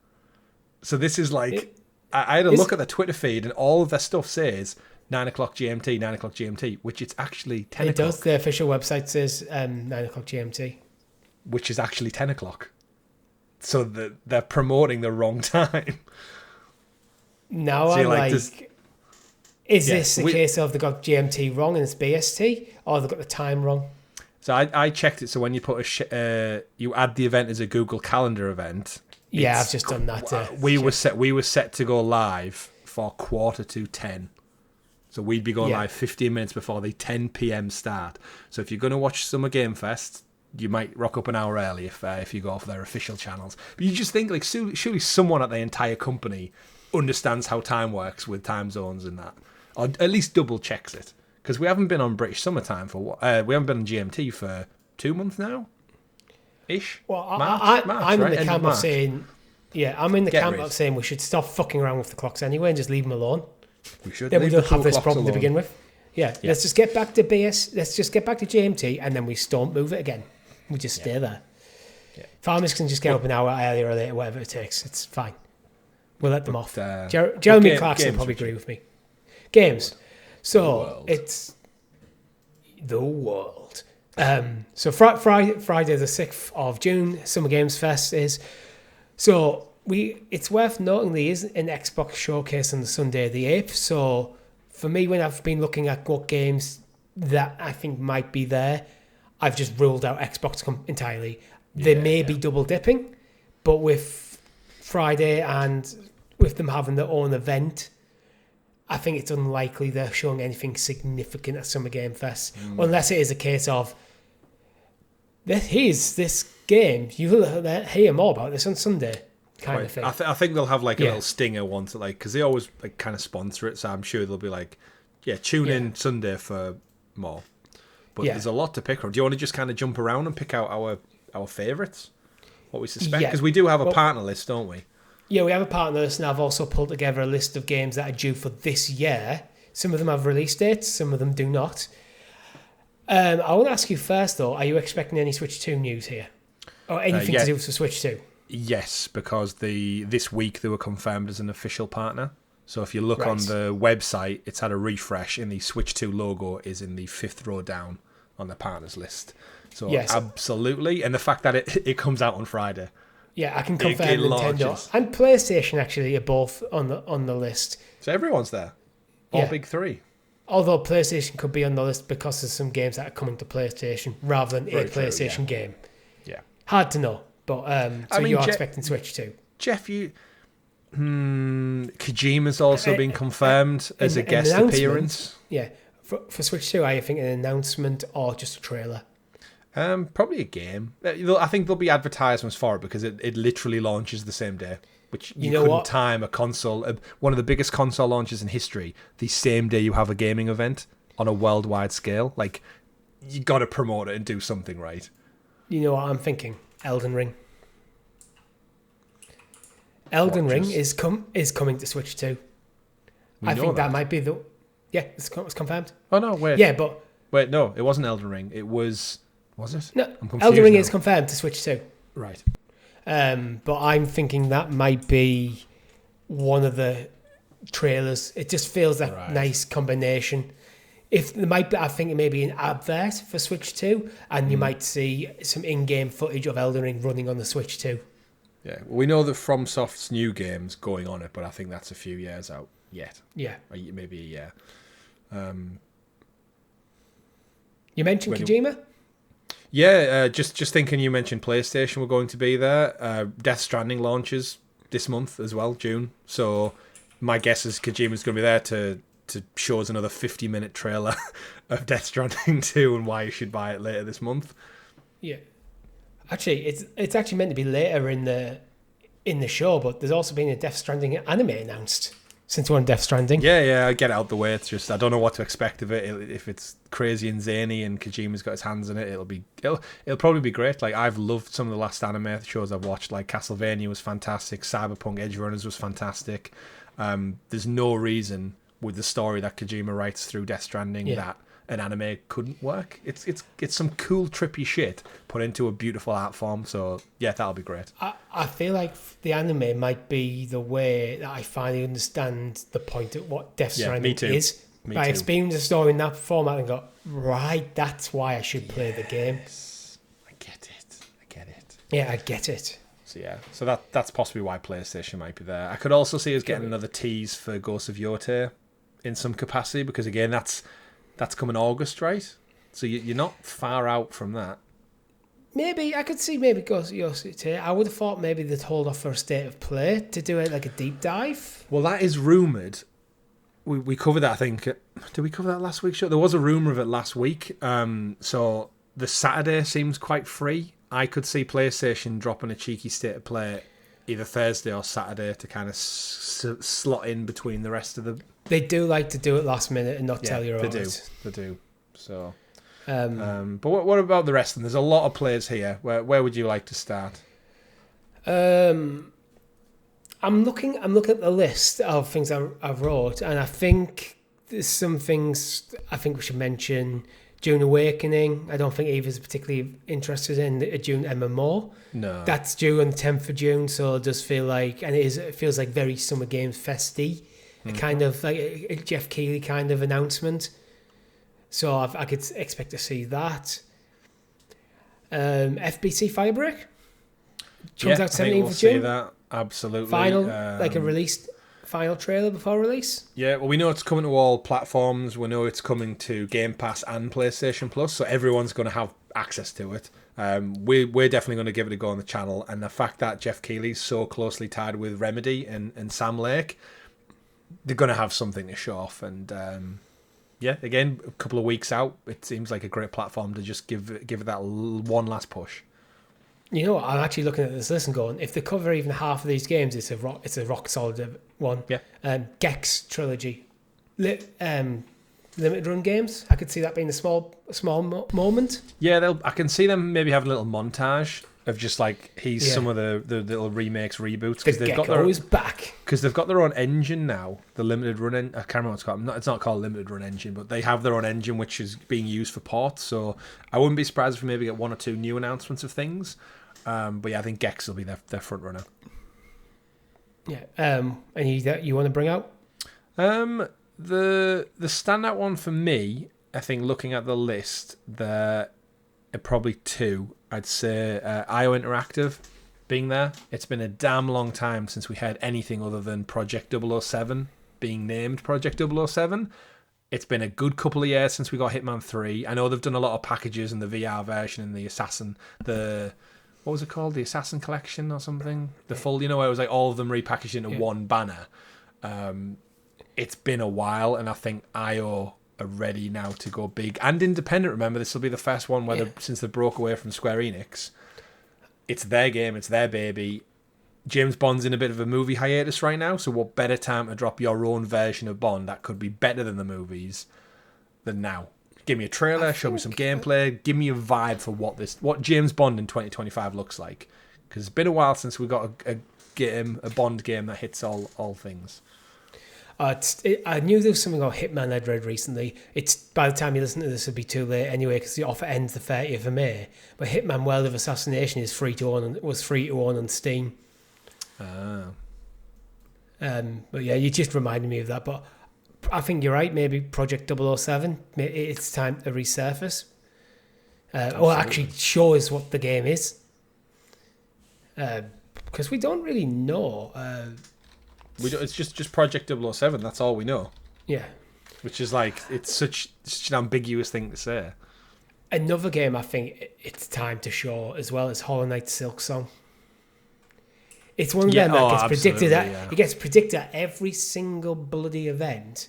So this is like... I had a look at the Twitter feed and all of their stuff says 9 o'clock GMT, 9 o'clock GMT, which it's actually 10 o'clock. It does. The official website says 9 o'clock GMT. Which is actually 10 o'clock. So they're promoting the wrong time. Now so I'm like is this a case of they got GMT wrong and it's BST, or they got the time wrong? So I checked it. So when you put you add the event as a Google Calendar event. Yeah, I've just done that. We were set to go live for 9:45. So we'd be going live 15 minutes before the 10 p.m. start. So if you're going to watch Summer Game Fest, you might rock up an hour early if you go off their official channels. But you just think, like, surely someone at the entire company understands how time works with time zones and that, or at least double checks it. Because we haven't been on British summertime we haven't been on GMT for 2 months now. Ish. Well, March, I'm right? in the camp of saying, of saying we should stop fucking around with the clocks anyway and just leave them alone. We should. Then we don't have this problem to begin with. Yeah, let's just get back to Let's just get back to GMT, and then we don't move it again. We just stay there. Yeah. Farmers can just get up an hour earlier or later, whatever it takes. It's fine. We'll let them off. Jeremy Clarkson will probably agree with me. Games. So it's the world. So Friday the 6th of June, Summer Games Fest is. So it's worth noting there is an Xbox showcase on the Sunday the 8th. So for me, when I've been looking at what games that I think might be there, I've just ruled out Xbox entirely. They may be double dipping, but with Friday and with them having their own event, I think it's unlikely they're showing anything significant at Summer Game Fest, unless it is a case of, here's this game, you will hear more about this on Sunday, kind of thing. I think they'll have like a little stinger once, like, because they always like kind of sponsor it, so I'm sure they'll be like, tune in Sunday for more. But there's a lot to pick from. Do you want to just kind of jump around and pick out our favourites? What we suspect? Because we do have a partner list, don't we? Yeah, we have a partner list, and I've also pulled together a list of games that are due for this year. Some of them have release dates, some of them do not. I want to ask you first, though, are you expecting any Switch 2 news here? Or anything to do with Switch 2? Yes, because this week they were confirmed as an official partner. So if you look on the website, it's had a refresh, and the Switch 2 logo is in the 5th row down on the partners list. So absolutely. And the fact that it comes out on Friday. Yeah, I can confirm Nintendo and PlayStation actually are both on the list. So everyone's there. All big three. Although PlayStation could be on the list because there's some games that are coming to PlayStation rather than a PlayStation game. Yeah. Hard to know. But you're expecting Switch 2. Jeff, Kojima's also been confirmed as a guest appearance. Yeah. For Switch 2, I think an announcement or just a trailer. Probably a game. I think there'll be advertisements for it because it literally launches the same day, which you couldn't time a console, one of the biggest console launches in history, the same day you have a gaming event on a worldwide scale. Like, you got to promote it and do something right. You know what I'm thinking? Elden Ring. Elden Ring is coming to Switch 2. I think that might be the... Yeah, it's confirmed. Oh, no, wait. Yeah, but... Wait, no, it wasn't Elden Ring. It was... Was it? No, Elden Ring is confirmed to Switch 2. Right. But I'm thinking that might be one of the trailers. It just feels that nice combination. If there might be, I think it may be an advert for Switch 2, and you might see some in-game footage of Elden Ring running on the Switch 2. Yeah, we know that FromSoft's new game's going on it, but I think that's a few years out yet. Yeah. Or maybe a year. You mentioned Kojima? Yeah, just thinking you mentioned PlayStation were going to be there. Death Stranding launches this month as well, June. So my guess is Kojima's going to be there to show us another 50-minute trailer of Death Stranding 2 and why you should buy it later this month. Yeah. Actually, it's actually meant to be later in the show, but there's also been a Death Stranding anime announced. Since we're on Death Stranding. Yeah, I get it out the way. It's just, I don't know what to expect of it. If it's crazy and zany and Kojima's got his hands in it, it'll probably be great. Like, I've loved some of the last anime shows I've watched. Like, Castlevania was fantastic. Cyberpunk Edge Runners was fantastic. There's no reason with the story that Kojima writes through Death Stranding that an anime couldn't work. It's some cool, trippy shit put into a beautiful art form. So, yeah, that'll be great. I feel like the anime might be the way that I finally understand the point of what Death Stranding is. By experiencing the story in that format and go, right, that's why I should play the game. I get it. Yeah, I get it. So that's possibly why PlayStation might be there. I could also see us getting another tease for Ghost of Yotei in some capacity, because again, that's coming August, right? So you're not far out from that. Maybe I could see Ghost of Yotei. I would have thought maybe they'd hold off for a state of play to do it like a deep dive. Well, that is rumoured. We covered that, I think. Did we cover that last week's show? There was a rumour of it last week. So the Saturday seems quite free. I could see PlayStation dropping a cheeky state of play either Thursday or Saturday to kind of slot in between the rest of the... They do like to do it last minute and not tell you about it. They do. So, but what about the rest of them? There's a lot of players here. Where would you like to start? I'm looking at the list of things I wrote, and I think there's some things I think we should mention. Dune Awakening, I don't think Eva's particularly interested in a Dune MMO. No. That's due on the 10th of June, so it does feel like, and it feels like very Summer Games festy, a kind of like a Jeff Keighley kind of announcement. So I could expect to see that. FBC Firebreak comes out 17th of June. See that. Absolutely. Final, like a release, final trailer before release. Yeah, well, we know it's coming to all platforms. We know it's coming to Game Pass and PlayStation Plus, so everyone's going to have access to it. We're definitely going to give it a go on the channel, and the fact that Jeff Keighley's so closely tied with Remedy and Sam Lake, they're going to have something to show off. And again, a couple of weeks out, it seems like a great platform to just give it that one last push. You know what? I'm actually looking at this list and going, if they cover even half of these games, it's a rock solid one. Yeah. Gex trilogy, limited run games. I could see that being a small moment. Yeah, I can see them maybe having a little montage of just like some of the little remakes, reboots, because they've got their back. Because they've got their own engine now, the limited run. I can't remember what it's called. It's not called limited run engine, but they have their own engine which is being used for ports. So I wouldn't be surprised if we maybe get one or two new announcements of things. But yeah, I think Gex will be their front runner. Yeah. Any that you want to bring out? The standout one for me, I think, looking at the list, there are probably two. I'd say IO Interactive being there. It's been a damn long time since we had anything other than Project 007 being named Project 007. It's been a good couple of years since we got Hitman 3. I know they've done a lot of packages in the VR version and the Assassin, what was it called? The Assassin Collection or something? The full, where it was like all of them repackaged into one banner. It's been a while, and I think IO are ready now to go big and independent. Remember, this will be the first one where since they broke away from Square Enix. It's their game, it's their baby. James Bond's in a bit of a movie hiatus right now, so what better time to drop your own version of Bond that could be better than the movies than now? Give me a trailer, show me some gameplay, give me a vibe for what James Bond in 2025 looks like. Because it's been a while since we got a Bond game that hits all things. I knew there was something about Hitman I'd read recently. It's by the time you listen to this, it'll be too late anyway because the offer ends the 30th of May. But Hitman: World of Assassination was free to own on Steam. Oh. But yeah, you just reminded me of that. But I think you're right. Maybe Project 007. It's time to resurface. Or actually show us what the game is. Because we don't really know. It's just Project 007. That's all we know. Yeah. Which is like, it's such an ambiguous thing to say. Another game I think it's time to show as well is Hollow Knight Silksong. It's one of them that gets predicted it gets predicted at every single bloody event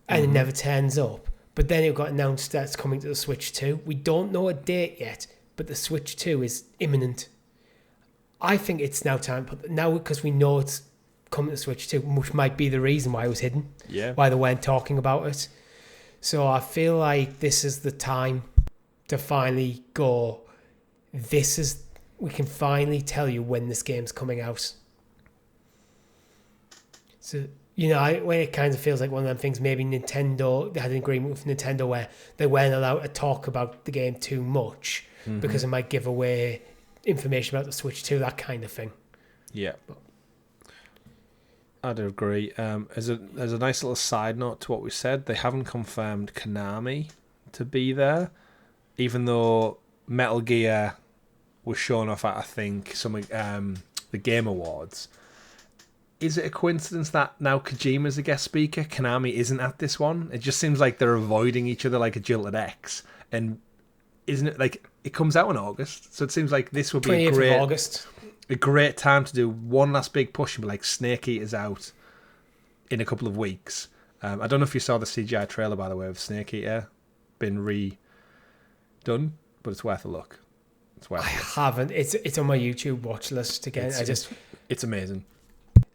and it never turns up. But then it got announced that it's coming to the Switch 2. We don't know a date yet, but the Switch 2 is imminent. I think it's now time, because we know it's coming to Switch 2, which might be the reason why it was hidden. Yeah. Why they weren't talking about it. So I feel like this is the time to finally go, we can finally tell you when this game's coming out. So, when it kind of feels like one of them things, maybe Nintendo, they had an agreement with Nintendo where they weren't allowed to talk about the game too much because it might give away information about the Switch 2, that kind of thing. Yeah. I'd agree. As a nice little side note to what we said, they haven't confirmed Konami to be there, even though Metal Gear was shown off at, I think, the Game Awards. Is it a coincidence that now Kojima's a guest speaker, Konami isn't at this one? It just seems like they're avoiding each other like a jilted ex. And isn't it like, it comes out in August, so it seems like this would be a great time to do one last big push and be like, Snake Eater's out in a couple of weeks. I don't know if you saw the CGI trailer, by the way, of Snake Eater been redone, but it's worth a look. I haven't. It's on my YouTube watch list again. It's amazing.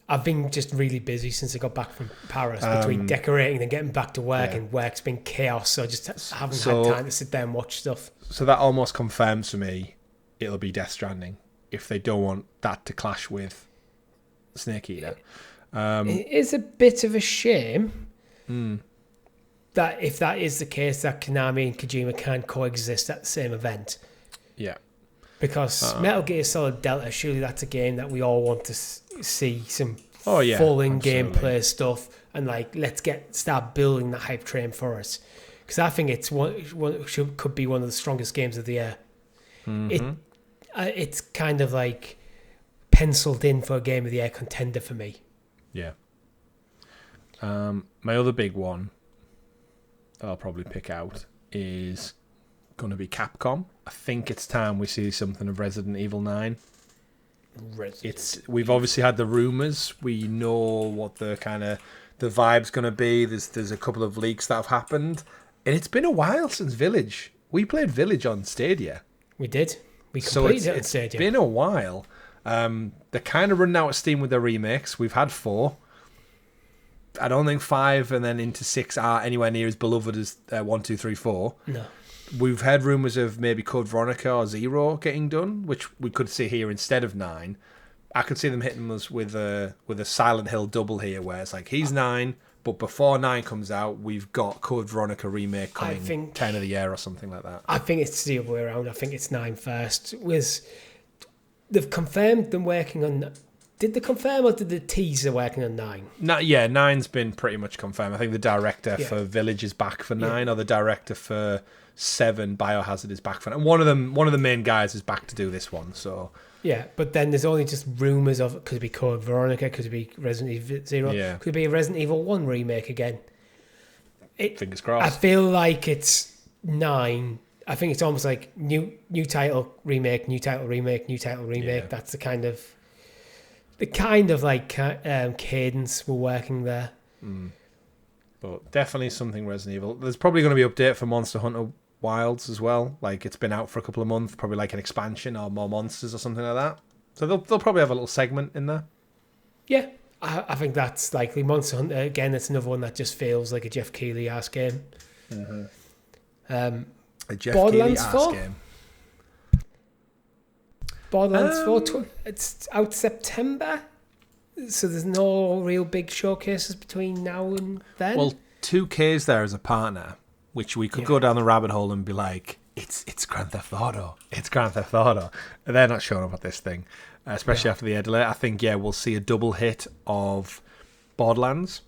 I've been just really busy since I got back from Paris between decorating and getting back to work, and work's been chaos, so I just haven't had time to sit there and watch stuff. So that almost confirms for me it'll be Death Stranding if they don't want that to clash with Snake Eater. It is a bit of a shame that if that is the case, that Konami and Kojima can coexist at the same event. Yeah. Because Metal Gear Solid Delta, surely that's a game that we all want to see some full-in gameplay stuff, and like let's start building the hype train for us. Because I think it's could be one of the strongest games of the year. It's kind of like penciled in for a game of the year contender for me. Yeah. My other big one I'll probably pick out is going to be Capcom. I think it's time we see something of Resident Evil 9. We've obviously had the rumours. We know what the vibe's going to be. There's a couple of leaks that have happened. And it's been a while since Village. We played Village on Stadia. We did. We completed it on Stadia. It's been a while. They're kind of running out of steam with their remakes. We've had 4. I don't think 5 and then into 6 are anywhere near as beloved as 1, 2, 3, 4. No. We've heard rumours of maybe Code Veronica or Zero getting done, which we could see here instead of 9. I could see them hitting us with a Silent Hill double here, where it's like, he's 9, but before 9 comes out, we've got Code Veronica remake coming 10 of the year or something like that. I think it's the other way around. I think it's 9 first. They've confirmed them working on... Did they confirm or did they tease they're working on 9? No, yeah, 9's been pretty much confirmed. I think the director for Village is back for 9, or the director for 7, Biohazard, is back for 9. One of the main guys is back to do this one, so... Yeah, but then there's only just rumours of... Could it be Code Veronica? Could it be Resident Evil 0? Yeah. Could it be a Resident Evil 1 remake again? Fingers crossed. I feel like it's 9... I think it's almost like new title remake, new title remake, new title remake. Yeah. That's the kind of like cadence we're working there. But definitely something Resident Evil. There's probably going to be an update for Monster Hunter Wilds as well. Like, it's been out for a couple of months, probably like an expansion or more monsters or something like that. So they'll probably have a little segment in there. Yeah, I think that's likely. Monster Hunter, again, it's another one that just feels like a Jeff Keighley-ass game. Mm-hmm. A Jeff Borderlands Keighley 4? Game. Borderlands 4, it's out September, so there's no real big showcases between now and then. Well, 2K's there as a partner, which we could go down the rabbit hole and be like, it's Grand Theft Auto. It's Grand Theft Auto. And they're not showing up at this thing, especially after the delay. I think, we'll see a double hit of Borderlands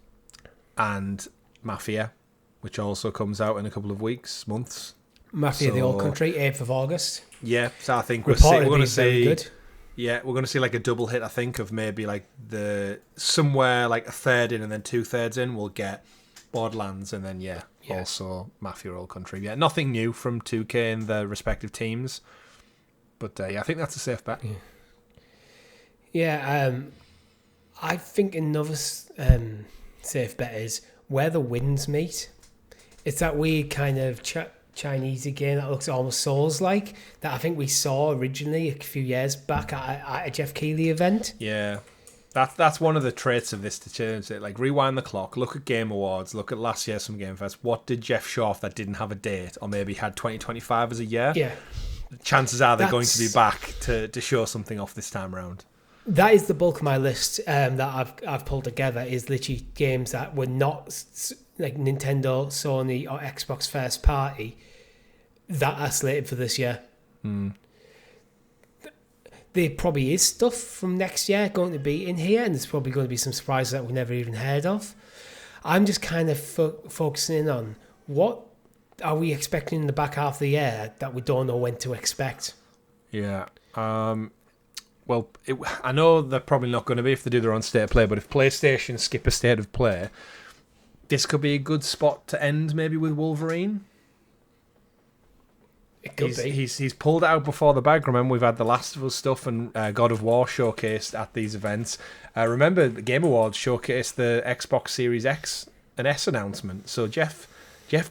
and Mafia, which also comes out in a couple of months. Mafia the Old Country, 8th of August. Yeah, so I think we're going to see... Good. Yeah, we're going to see like a double hit, I think, of maybe like somewhere like a third in and then 2/3 in, we'll get Borderlands and then, also Mafia Old Country. Yeah, nothing new from 2K and their respective teams. But I think that's a safe bet. Yeah, I think another safe bet is where the winds meet. It's that weird kind of... Chinese game that looks almost Souls-like that I think we saw originally a few years back at a Jeff Keighley event. Yeah, that's one of the traits of this to change it. Like, rewind the clock, look at Game Awards, look at last year's Some Game Fest. What did Jeff show off that didn't have a date, or maybe had 2025 as a year? Yeah, chances are they're going to be back to show something off this time around. That is the bulk of my list that I've pulled together. Is literally games that were not like Nintendo, Sony, or Xbox first party that are slated for this year. There probably is stuff from next year going to be in here, and there's probably going to be some surprises that we never even heard of. I'm just kind of focusing in on what are we expecting in the back half of the year that we don't know when to expect. Yeah. Well, I know they're probably not going to be if they do their own state of play, but if PlayStation skip a state of play, this could be a good spot to end maybe with Wolverine. It could be. He's pulled it out before the bag. Remember, we've had the Last of Us stuff and God of War showcased at these events. Remember, the Game Awards showcased the Xbox Series X and S announcement. So Jeff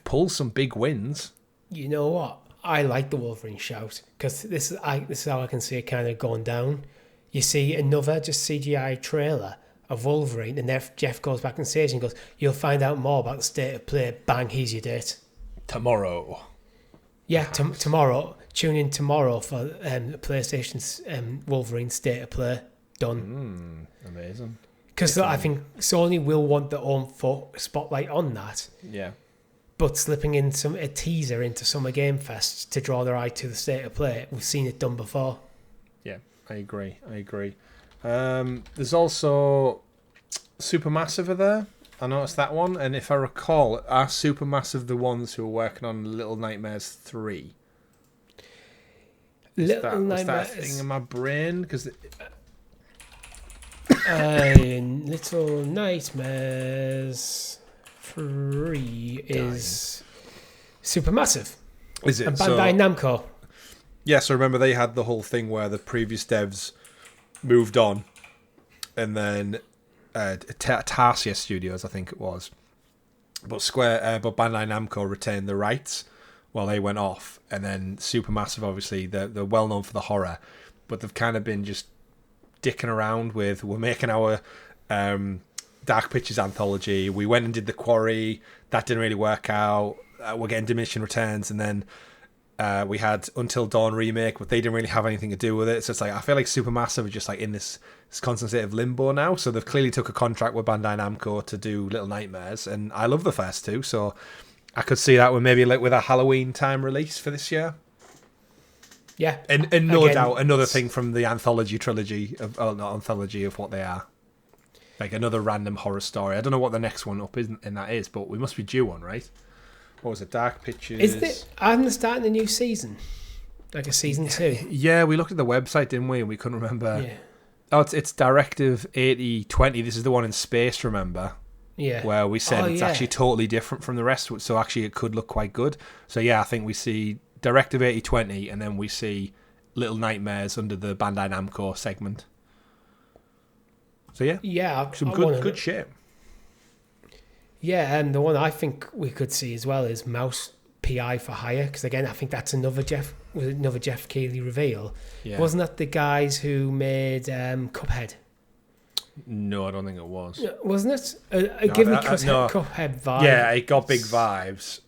pulls some big wins. You know what? I like the Wolverine shout because this is how I can see it kind of going down. You see another just CGI trailer of Wolverine, and then Jeff goes back on stage and goes, "You'll find out more about the state of play. Bang, here's your date. Tomorrow." Yeah, tomorrow. Tune in tomorrow for the PlayStation's Wolverine State of Play. Done. Amazing. Because I think Sony will want their own spotlight on that. Yeah. But slipping in a teaser into Summer Game Fest to draw their eye to the State of Play, we've seen it done before. Yeah, I agree. There's also Supermassive there. I noticed that one, and if I recall, are Supermassive the ones who are working on Little Nightmares 3? Was that a thing in my brain? Because Little Nightmares 3 is Supermassive. Is it? And Bandai Namco. Yeah, so remember they had the whole thing where the previous devs moved on, and then Tarsier Studios, I think it was, but Bandai Namco retained the rights while they went off, and then Supermassive, obviously, they're well known for the horror, but they've kind of been just dicking around with, we're making our Dark Pictures anthology, we went and did The Quarry, that didn't really work out, we're getting diminishing returns, and then we had Until Dawn remake, but they didn't really have anything to do with it. So it's like, I feel like Supermassive are just like in this constant state of limbo now. So they've clearly took a contract with Bandai Namco to do Little Nightmares, and I love the first two, so I could see that with maybe like with a Halloween time release for this year. Yeah, and no doubt another thing from the anthology trilogy of not anthology of what they are, like another random horror story. I don't know what the next one up is, and that is, but we must be due one, right? What was it? Dark Pictures. Is it? I'm starting a new season, like a season 2. Yeah, we looked at the website, didn't we? And we couldn't remember. Yeah. Oh, it's Directive 8020. This is the one in space. Remember? Yeah. Where we said it's actually totally different from the rest. So actually, it could look quite good. So yeah, I think we see Directive 8020, and then we see Little Nightmares under the Bandai Namco segment. So yeah, some good shit. Yeah, and the one I think we could see as well is Mouse PI for Hire, because again, I think that's another Jeff Keighley reveal. Yeah. Wasn't that the guys who made Cuphead? No, I don't think it was. Wasn't it? Give me Cuphead vibe. Yeah, it got big vibes.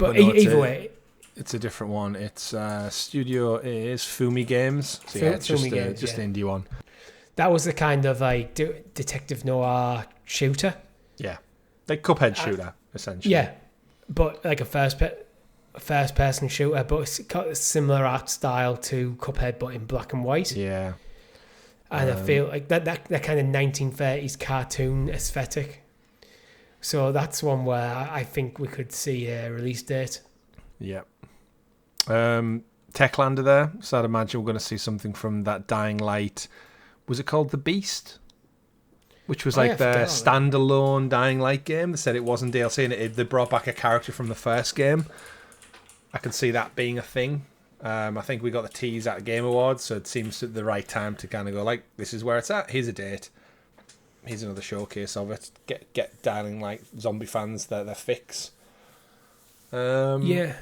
Either way, it's a different one. Its studio is Fumi Games. So yeah, it's just an indie one. That was the kind of like detective noir shooter. Yeah, like Cuphead shooter, essentially. Yeah, but like a first person shooter, but it's got a similar art style to Cuphead, but in black and white. Yeah, and I feel like that kind of 1930s cartoon aesthetic. So that's one where I think we could see a release date. Yeah. Techlander there, so I'd imagine we're going to see something from that Dying Light. Was it called The Beast? Which was like their standalone Dying Light game. They said it wasn't DLC, and they brought back a character from the first game. I can see that being a thing. I think we got the tease at Game Awards, so it seems the right time to kind of go like, this is where it's at. Here's a date. Here's another showcase of it. Get Dying Light zombie fans their fix. Yeah.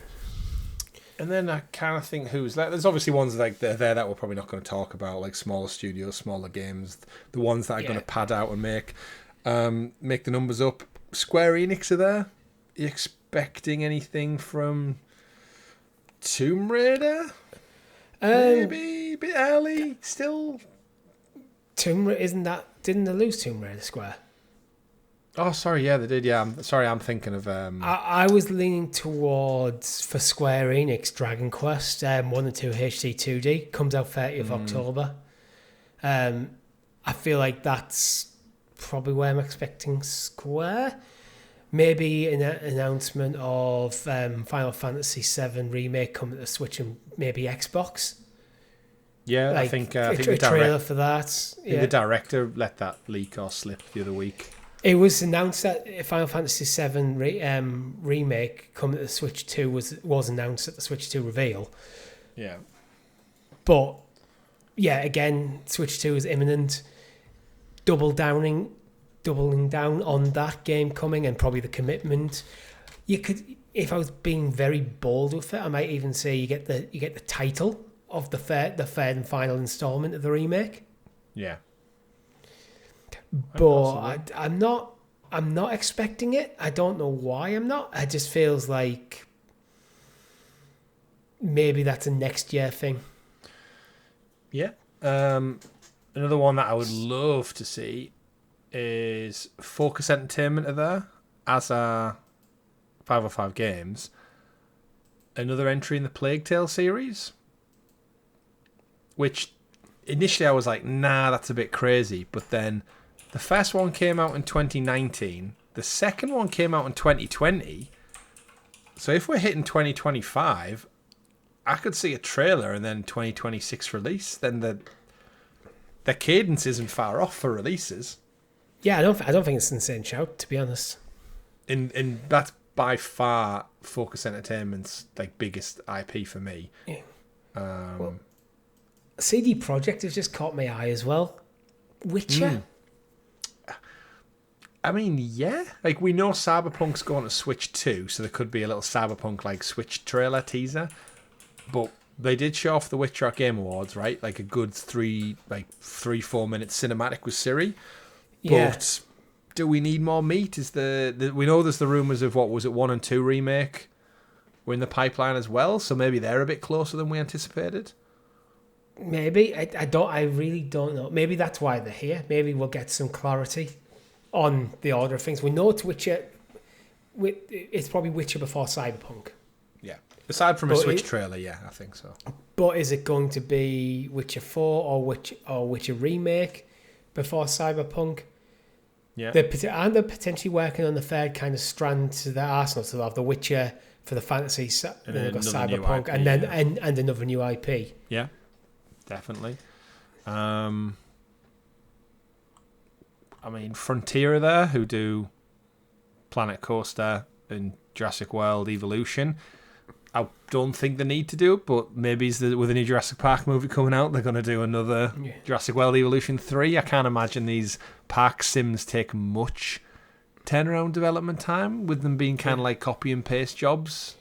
And then I kind of think who's like, there's obviously ones like there that we're probably not going to talk about, like smaller studios, smaller games, the ones that are going to pad out and make the numbers up. Square Enix are there. Are you expecting anything from Tomb Raider? Maybe a bit early still. Tomb Raider didn't they lose Tomb Raider Square? Oh, sorry, yeah, they did. Yeah, I'm thinking of. I was leaning towards for Square Enix Dragon Quest 1 and 2 HD 2D comes out 30th of October. I feel like that's probably where I'm expecting Square. Maybe an announcement of Final Fantasy VII remake coming to the Switch and maybe Xbox. Yeah, like, I think a trailer for that. The director let that leak or slip the other week. It was announced that Final Fantasy VII remake coming to the Switch 2 was announced at the Switch 2 reveal. Yeah. But, yeah, again, Switch 2 is imminent. Doubling down on that game coming and probably the commitment. You could, if I was being very bold with it, I might even say you get the title of the third and final installment of the remake. Yeah. But I'm not expecting it. I don't know why I'm not. It just feels like maybe that's a next year thing. Yeah. Another one that I would love to see is Focus Entertainment are there, as are 505 Games. Another entry in the Plague Tale series, which initially I was like, nah, that's a bit crazy. But then the first one came out in 2019. The second one came out in 2020. So if we're hitting 2025, I could see a trailer and then 2026 release. Then the cadence isn't far off for releases. Yeah, I don't think it's an insane shout, to be honest. and that's by far Focus Entertainment's like biggest IP for me. Yeah. CD Projekt has just caught my eye as well. Witcher. I mean, yeah. Like, we know Cyberpunk's going to Switch 2, so there could be a little Cyberpunk like Switch trailer teaser. But they did show off the Witcher at Game Awards, right? Like a good 3-4 minute cinematic with Siri. Yeah. But do we need more meat? We know there's the rumours of 1 and 2 remake were in the pipeline as well, so maybe they're a bit closer than we anticipated. Maybe. I really don't know. Maybe that's why they're here. Maybe we'll get some clarity on the order of things. We know it's Witcher. It's probably Witcher before Cyberpunk. Yeah. Aside from a Switch trailer, yeah, I think so. But is it going to be Witcher 4 or Witcher remake before Cyberpunk? Yeah. And they're potentially working on the third kind of strand to their arsenal. So they'll have the Witcher for the fantasy, and then they've got Cyberpunk, IP, and then and another new IP. Yeah, definitely. I mean, Frontier are there, who do Planet Coaster and Jurassic World Evolution. I don't think they need to do it, but maybe with a new Jurassic Park movie coming out, they're going to do another Jurassic World Evolution 3. I can't imagine these park sims take much turnaround development time, with them being kind of like copy and paste jobs.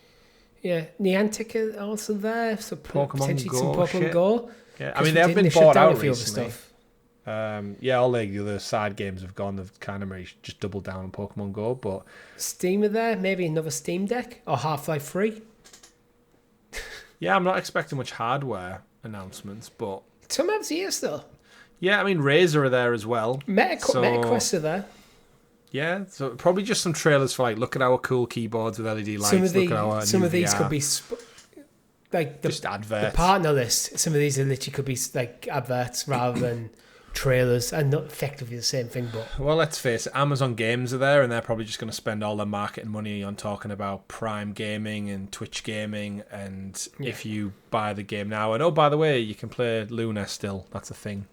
Yeah, Niantic are also there, so potentially Go some Pokemon Go. Yeah, I mean, they have been bought out recently. All the other side games have gone. They've kind of just doubled down on Pokemon Go, but Steam are there. Maybe another Steam Deck or Half-Life 3. Yeah, I'm not expecting much hardware announcements, but some apps here still. Yeah, I mean, Razer are there as well. MetaQuest are there. Yeah, so probably just some trailers for like, look at our cool keyboards with LED lights. Some of these could be like just adverts. The partner list. Some of these literally could be like adverts rather than trailers, and not effectively the same thing. But well, let's face it, Amazon Games are there, and they're probably just going to spend all their marketing money on talking about Prime Gaming and Twitch Gaming, and if you buy the game now, and oh, by the way, you can play Luna still. That's a thing.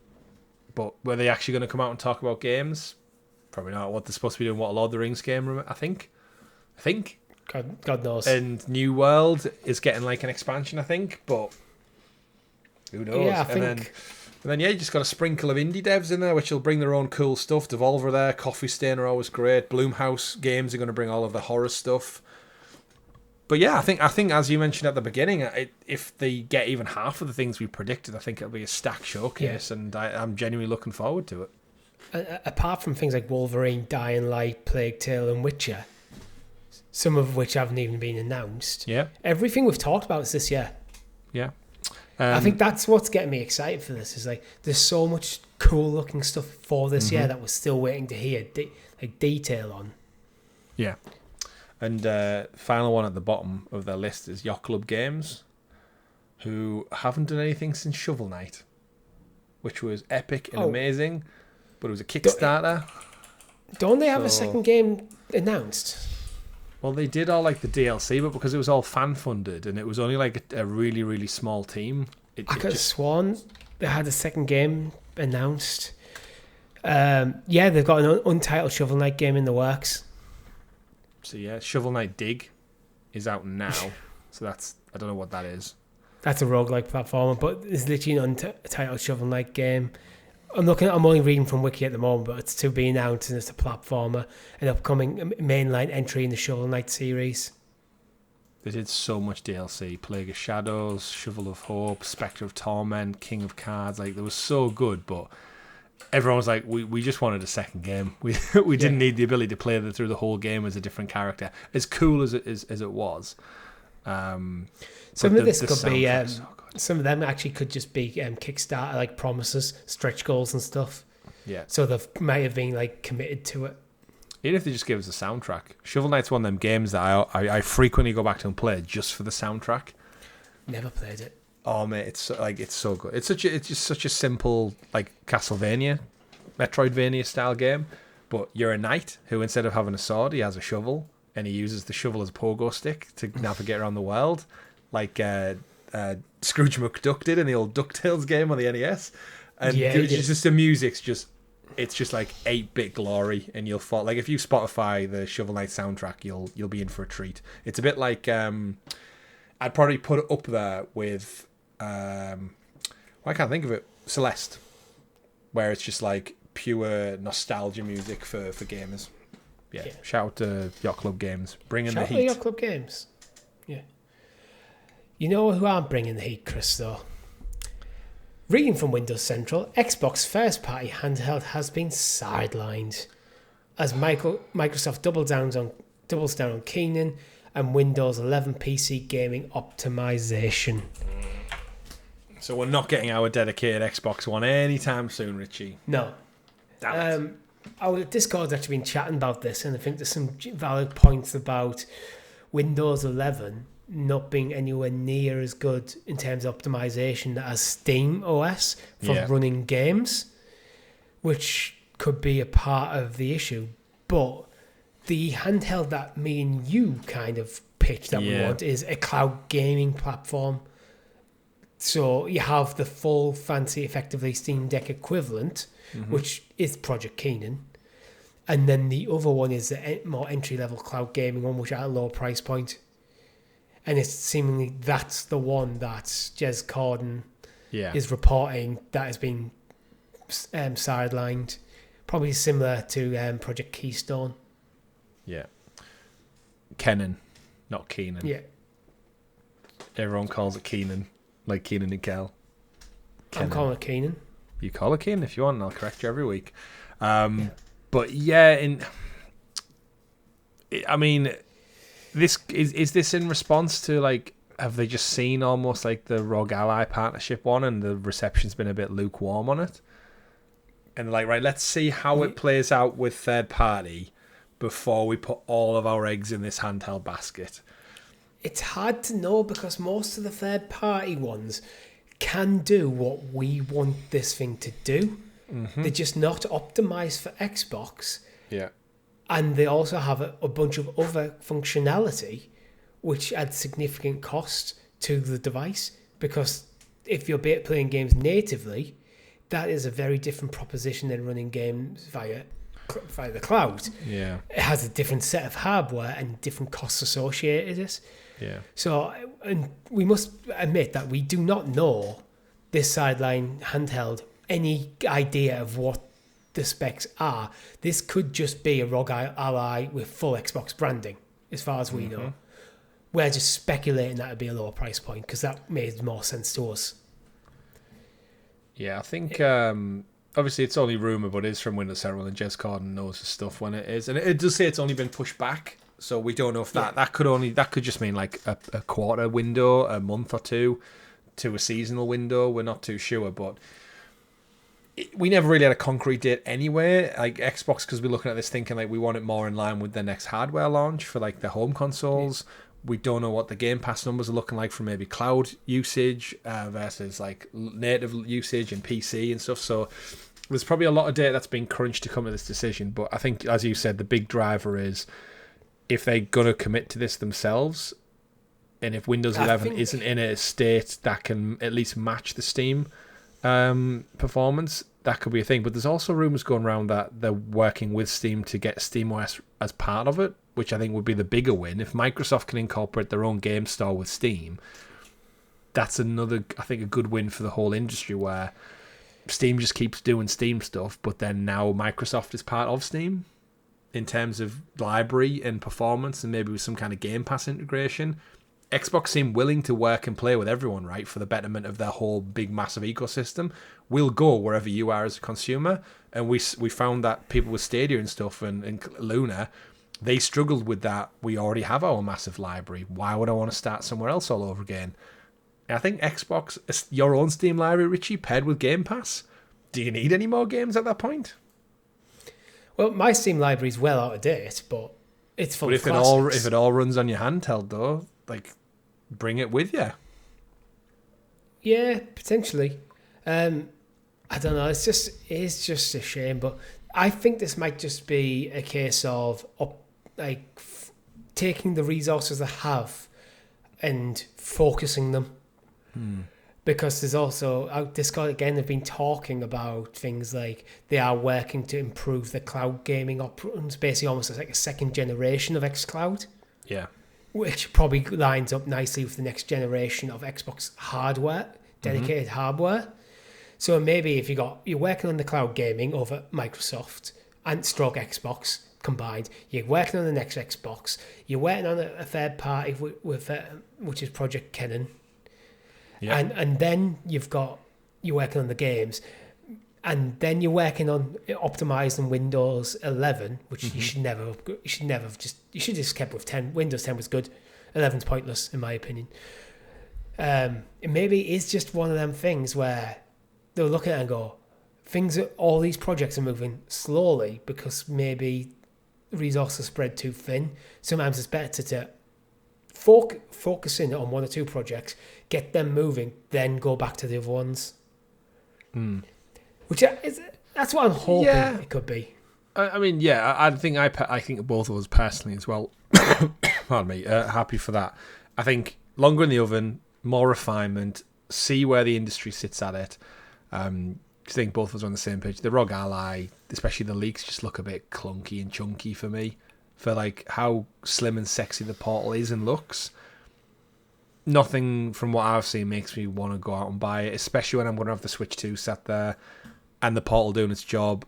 But were they actually going to come out and talk about games? Probably not. What they're supposed to be doing, what, a Lord of the Rings game, I think. God knows. And New World is getting like an expansion, I think, but who knows? Yeah, And then you just got a sprinkle of indie devs in there, which will bring their own cool stuff. Devolver there, Coffee Stain are always great. Bloomhouse Games are going to bring all of the horror stuff. But yeah, I think as you mentioned at the beginning, if they get even half of the things we predicted, I think it'll be a stacked showcase, and I'm genuinely looking forward to it. Apart from things like Wolverine, Dying Light, Plague Tale, and Witcher, some of which haven't even been announced. Yeah, everything we've talked about is this year. Yeah, I think that's what's getting me excited for this. Is like there's so much cool looking stuff for this year that we're still waiting to hear detail on. Yeah. And final one at the bottom of their list is Yacht Club Games, who haven't done anything since Shovel Knight, which was epic and amazing, but it was a Kickstarter. Don't they have a second game announced? Well, they did all like the DLC, but because it was all fan funded and it was only like a really, really small team. I could have sworn they had a second game announced. Yeah, they've got an Untitled Shovel Knight game in the works. So yeah, Shovel Knight Dig is out now. So I don't know what that is. That's a roguelike platformer, but it's literally an Untitled Shovel Knight game. I'm only reading from Wiki at the moment, but it's to be announced, and it's a platformer, an upcoming mainline entry in the Shovel Knight series. They did so much DLC. Plague of Shadows, Shovel of Hope, Spectre of Torment, King of Cards. Like, they were so good, but everyone was like, we just wanted a second game. We didn't need the ability to play through the whole game as a different character. As cool as it was. Some of this could be... some of them actually could just be Kickstarter, like promises, stretch goals and stuff. Yeah. So they might have been like committed to it. Even if they just give us a soundtrack. Shovel Knight's one of them games that I frequently go back to and play just for the soundtrack. Never played it. Oh mate, it's so good. It's just such a simple like Castlevania, Metroidvania style game. But you're a knight who, instead of having a sword, he has a shovel, and he uses the shovel as a pogo stick to navigate around the world, like Scrooge McDuck did in the old DuckTales game on the NES. And just the music's just it's just like 8-bit glory, and you'll fall. Like if you Spotify the Shovel Knight soundtrack, you'll be in for a treat. It's a bit like I'd probably put it up there with I can't think of it. Celeste, where it's just like pure nostalgia music for gamers. Yeah. Shout out to Yacht Club Games, bringing the heat. Shout out to Yacht Club Games. Yeah. You know who aren't bringing the heat, Chris, though? Reading from Windows Central, Xbox first-party handheld has been sidelined as Microsoft doubles down on Keenan and Windows 11 PC gaming optimization. So we're not getting our dedicated Xbox One anytime soon, Richie. No. Our Discord's actually been chatting about this, and I think there's some valid points about Windows 11 not being anywhere near as good in terms of optimization as Steam OS for running games, which could be a part of the issue. But the handheld that me and you kind of pitched that we want is a cloud gaming platform. So you have the full fancy, effectively Steam Deck equivalent, which is Project Keenan. And then the other one is the more entry-level cloud gaming one, which at a lower price point. And it's seemingly that's the one that Jez Corden is reporting that has been sidelined. Probably similar to Project Keystone. Yeah. Kenan, not Keenan. Yeah. Everyone calls it Keenan, like Keenan and Kel. I'm calling it Keenan. You call it Keenan if you want, and I'll correct you every week. But yeah, I mean, this is this in response to, like, have they just seen almost like the Rogue Ally partnership one, and the reception's been a bit lukewarm on it, and like, right, let's see how it plays out with third party before we put all of our eggs in this handheld basket? It's hard to know because most of the third party ones can do what we want this thing to do. They're just not optimized for Xbox. Yeah. And they also have a bunch of other functionality which adds significant cost to the device, because if you're playing games natively, that is a very different proposition than running games via the cloud. Yeah. It has a different set of hardware and different costs associated with it. Yeah. So, and we must admit that we do not know this sideline handheld any idea of what the specs are. This could just be a Rogue Ally with full Xbox branding, as far as we know. We're just speculating that would be a lower price point because that made more sense to us. Yeah, I think obviously it's only rumour, but it is from Windows Central, and Jez Corden knows the stuff when it is. And it does say it's only been pushed back, so we don't know if that could just mean like a quarter window, a month or two, to a seasonal window. We're not too sure, but we never really had a concrete date anyway. Like Xbox, because we're looking at this thinking like we want it more in line with the next hardware launch for like the home consoles. We don't know what the Game Pass numbers are looking like for maybe cloud usage versus like native usage and PC and stuff. So there's probably a lot of data that's been crunched to come to this decision. But I think, as you said, the big driver is if they're going to commit to this themselves, and if Windows 11 isn't in a state that can at least match the Steam performance, that could be a thing. But there's also rumors going around that they're working with Steam to get SteamOS as part of it, which I think would be the bigger win. If Microsoft can incorporate their own game store with Steam, that's another, I think, a good win for the whole industry, where Steam just keeps doing Steam stuff, but then now Microsoft is part of Steam in terms of library and performance, and maybe with some kind of Game Pass integration. Xbox seem willing to work and play with everyone, right, for the betterment of their whole big, massive ecosystem. We'll go wherever you are as a consumer. And we found that people with Stadia and stuff and Luna, they struggled with that. We already have our massive library. Why would I want to start somewhere else all over again? And I think Xbox, your own Steam library, Richie, paired with Game Pass, do you need any more games at that point? Well, my Steam library is well out of date, but it's full of classics. If it all runs on your handheld, though, like, bring it with you. Yeah, potentially. I don't know. It's just a shame, but I think this might just be a case of taking the resources they have and focusing them. Because there's also Discord again. They've been talking about things like they are working to improve the cloud gaming options, basically almost like a second generation of xCloud. Yeah, which probably lines up nicely with the next generation of Xbox hardware, dedicated hardware. So maybe if you're working on the cloud gaming over Microsoft and stroke Xbox combined, you're working on the next Xbox, you're working on a third party with which is Project Kennen. Yeah. And then you're working on the games, and then you're working on optimizing Windows 11, which you should just kept with 10. Windows 10 was good. 11's pointless in my opinion. Maybe it's just one of them things where they'll look at it and go, all these projects are moving slowly because maybe resources spread too thin. Sometimes it's better to focus in on one or two projects, get them moving, then go back to the other ones. That's what I'm hoping it could be. I mean, yeah, I think both of us personally as well. Pardon me. Happy for that. I think longer in the oven, more refinement. See where the industry sits at it. I think both of us are on the same page. The ROG Ally, especially the leaks, just look a bit clunky and chunky for me. For like how slim and sexy the Portal is and looks. Nothing from what I've seen makes me want to go out and buy it, especially when I'm going to have the Switch 2 sat there and the Portal doing its job.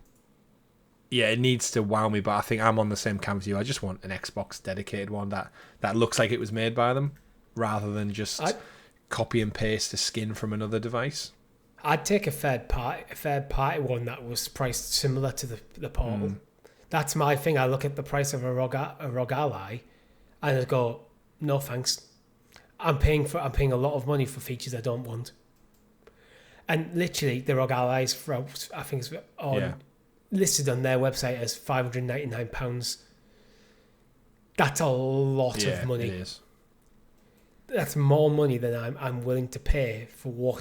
Yeah, it needs to wow me, but I think I'm on the same camp as you. I just want an Xbox dedicated one that looks like it was made by them, rather than just copy and paste a skin from another device. I'd take a third party one that was priced similar to the Portal. That's my thing. I look at the price of a ROG Ally, and I go, no thanks. I'm paying a lot of money for features I don't want. And literally, the ROG Allies, I think it's listed on their website as £599. That's a lot of money. It is. That's more money than I'm willing to pay for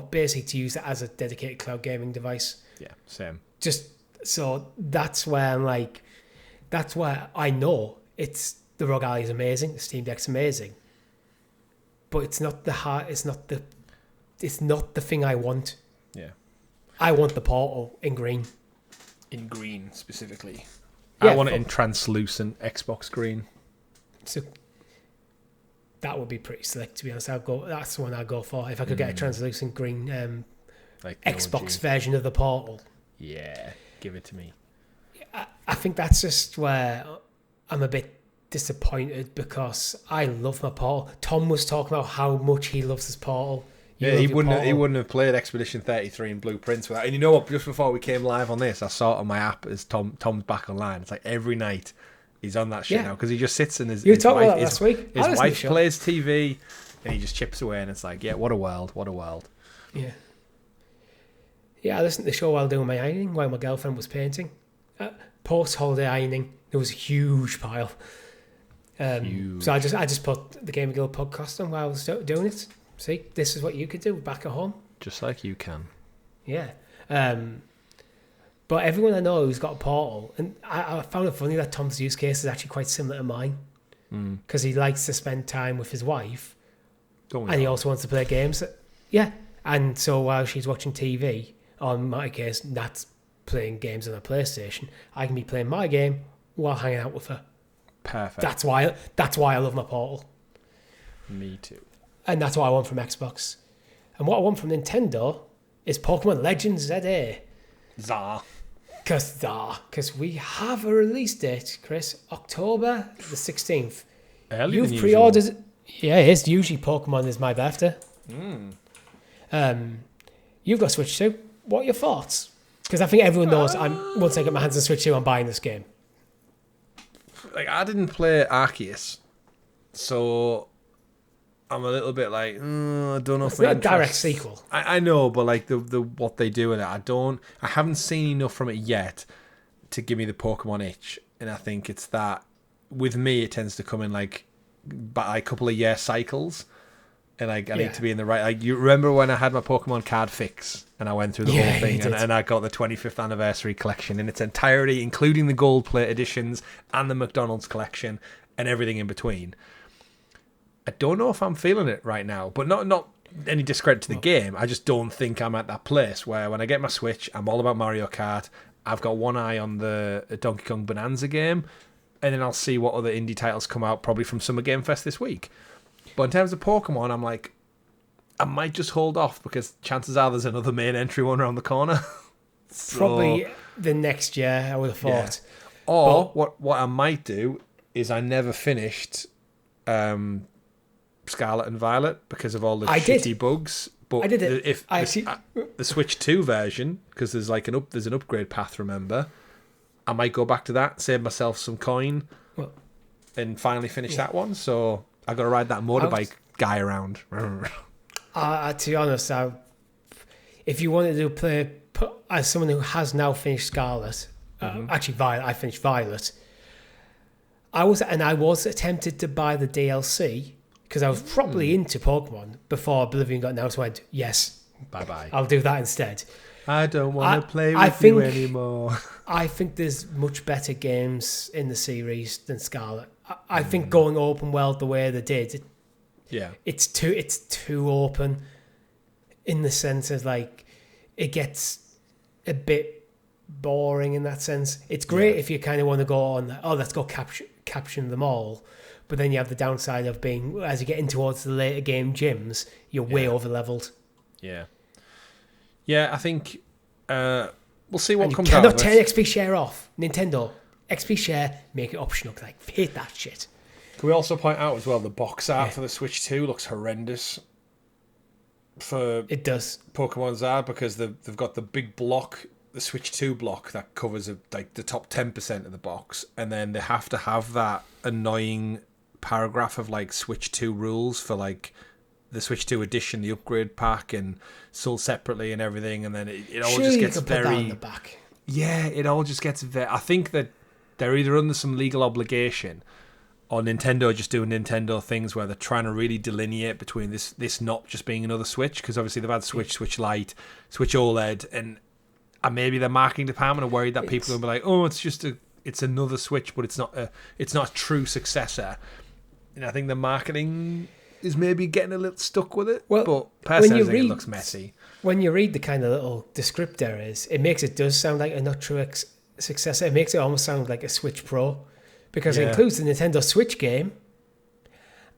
basically to use it as a dedicated cloud gaming device. Yeah, same. Just so that's where I'm like, that's where I know the ROG Ally is amazing, the Steam Deck's amazing, but it's not the thing I want. Yeah, I want the Portal in green. In green specifically. Yeah, I want it in translucent Xbox green. So that would be pretty slick, to be honest. That's the one I'd go for if I could get a translucent green like Xbox version of the Portal. Yeah, give it to me. I think that's just where I'm a bit disappointed because I love my Portal. Tom was talking about how much he loves his Portal. He wouldn't have played Expedition 33 and Blueprints without. And you know what? Just before we came live on this, I saw it on my app as Tom's back online. It's like every night he's on that shit now because he just sits in his. You talked about that last week. His wife plays TV, and he just chips away, and it's like, yeah, what a world, what a world. Yeah. Yeah, I listened to the show while doing my ironing, while my girlfriend was painting. Post-holiday ironing, there was a huge pile. So I just put the GamerGuild podcast on while I was doing it. See, this is what you could do back at home. Just like you can. Yeah. But everyone I know who's got a Portal, and I found it funny that Tom's use case is actually quite similar to mine. Because he likes to spend time with his wife. And he also wants to play games. Yeah. And so while she's watching TV, or in my case, Nat's playing games on a PlayStation, I can be playing my game while hanging out with her. Perfect. That's why I love my Portal. Me too. And that's what I want from Xbox. And what I want from Nintendo is Pokemon Legends ZA. Because we have a release date, Chris. October the 16th. Earlier You've pre-ordered... Yeah, it is. Usually Pokemon is my birthday. You've got Switch 2. What are your thoughts? Because I think everyone knows once I get my hands on Switch 2, I'm buying this game. Like, I didn't play Arceus, so I'm a little bit like, I don't know if it's not a direct sequel. I know, but like the what they do in it, I haven't seen enough from it yet to give me the Pokemon itch, and I think it's that with me it tends to come in like by a couple of year cycles. And I need to be in the right. Like, you remember when I had my Pokemon card fix and I went through the whole thing and I got the 25th anniversary collection in its entirety, including the gold plate editions and the McDonald's collection and everything in between. I don't know if I'm feeling it right now, but not any discredit to the game. I just don't think I'm at that place where when I get my Switch, I'm all about Mario Kart. I've got one eye on the Donkey Kong Bonanza game, and then I'll see what other indie titles come out, probably from Summer Game Fest this week. But in terms of Pokemon, I'm like, I might just hold off because chances are there's another main entry one around the corner. Probably the next year, I would have thought. Yeah. Or what I might do is I never finished Scarlet and Violet because of all the shitty bugs. But I did it. The Switch 2 version, because there's like there's an upgrade path, remember? I might go back to that, save myself some coin, and finally finish that one. So I got to ride that motorbike guy around. To be honest, if you wanted to play as someone who has now finished Scarlet, actually Violet, I finished Violet. I was tempted to buy the DLC because I was properly into Pokemon before Oblivion got announced. I went, yes, bye. I'll do that instead. I don't want to play with you anymore. I think there's much better games in the series than Scarlet. I think going open world the way they did, it's too open in the sense of like it gets a bit boring in that sense. It's great if you kind of want to go on, let's go capture them all. But then you have the downside of being, as you get in towards the later game gyms, you're way over leveled. Yeah. Yeah, I think we'll see what comes out. You cannot turn XP share off. Nintendo, XP share, make it optional. Like, hate that shit. Can we also point out as well, the box art for the Switch 2 looks horrendous. It does. Pokemon Zard, because they've got the big block, the Switch 2 block that covers like the top 10% of the box, and then they have to have that annoying paragraph of like Switch 2 rules for like the Switch 2 edition, the upgrade pack, and sold separately and everything, and then it all just gets very. Put that on the back. Yeah, it all just gets very. I think that they're either under some legal obligation, or Nintendo just doing Nintendo things where they're trying to really delineate between this not just being another Switch, because obviously they've had Switch Lite, Switch OLED, and maybe their marketing department are worried that people are going to be like, oh, it's another Switch, but it's not a true successor. And I think the marketing is maybe getting a little stuck with it. Well, but personally, I think it looks messy. When you read the kind of little descriptor it does sound like a not true successor. It makes it almost sound like a Switch Pro, because it includes the Nintendo Switch game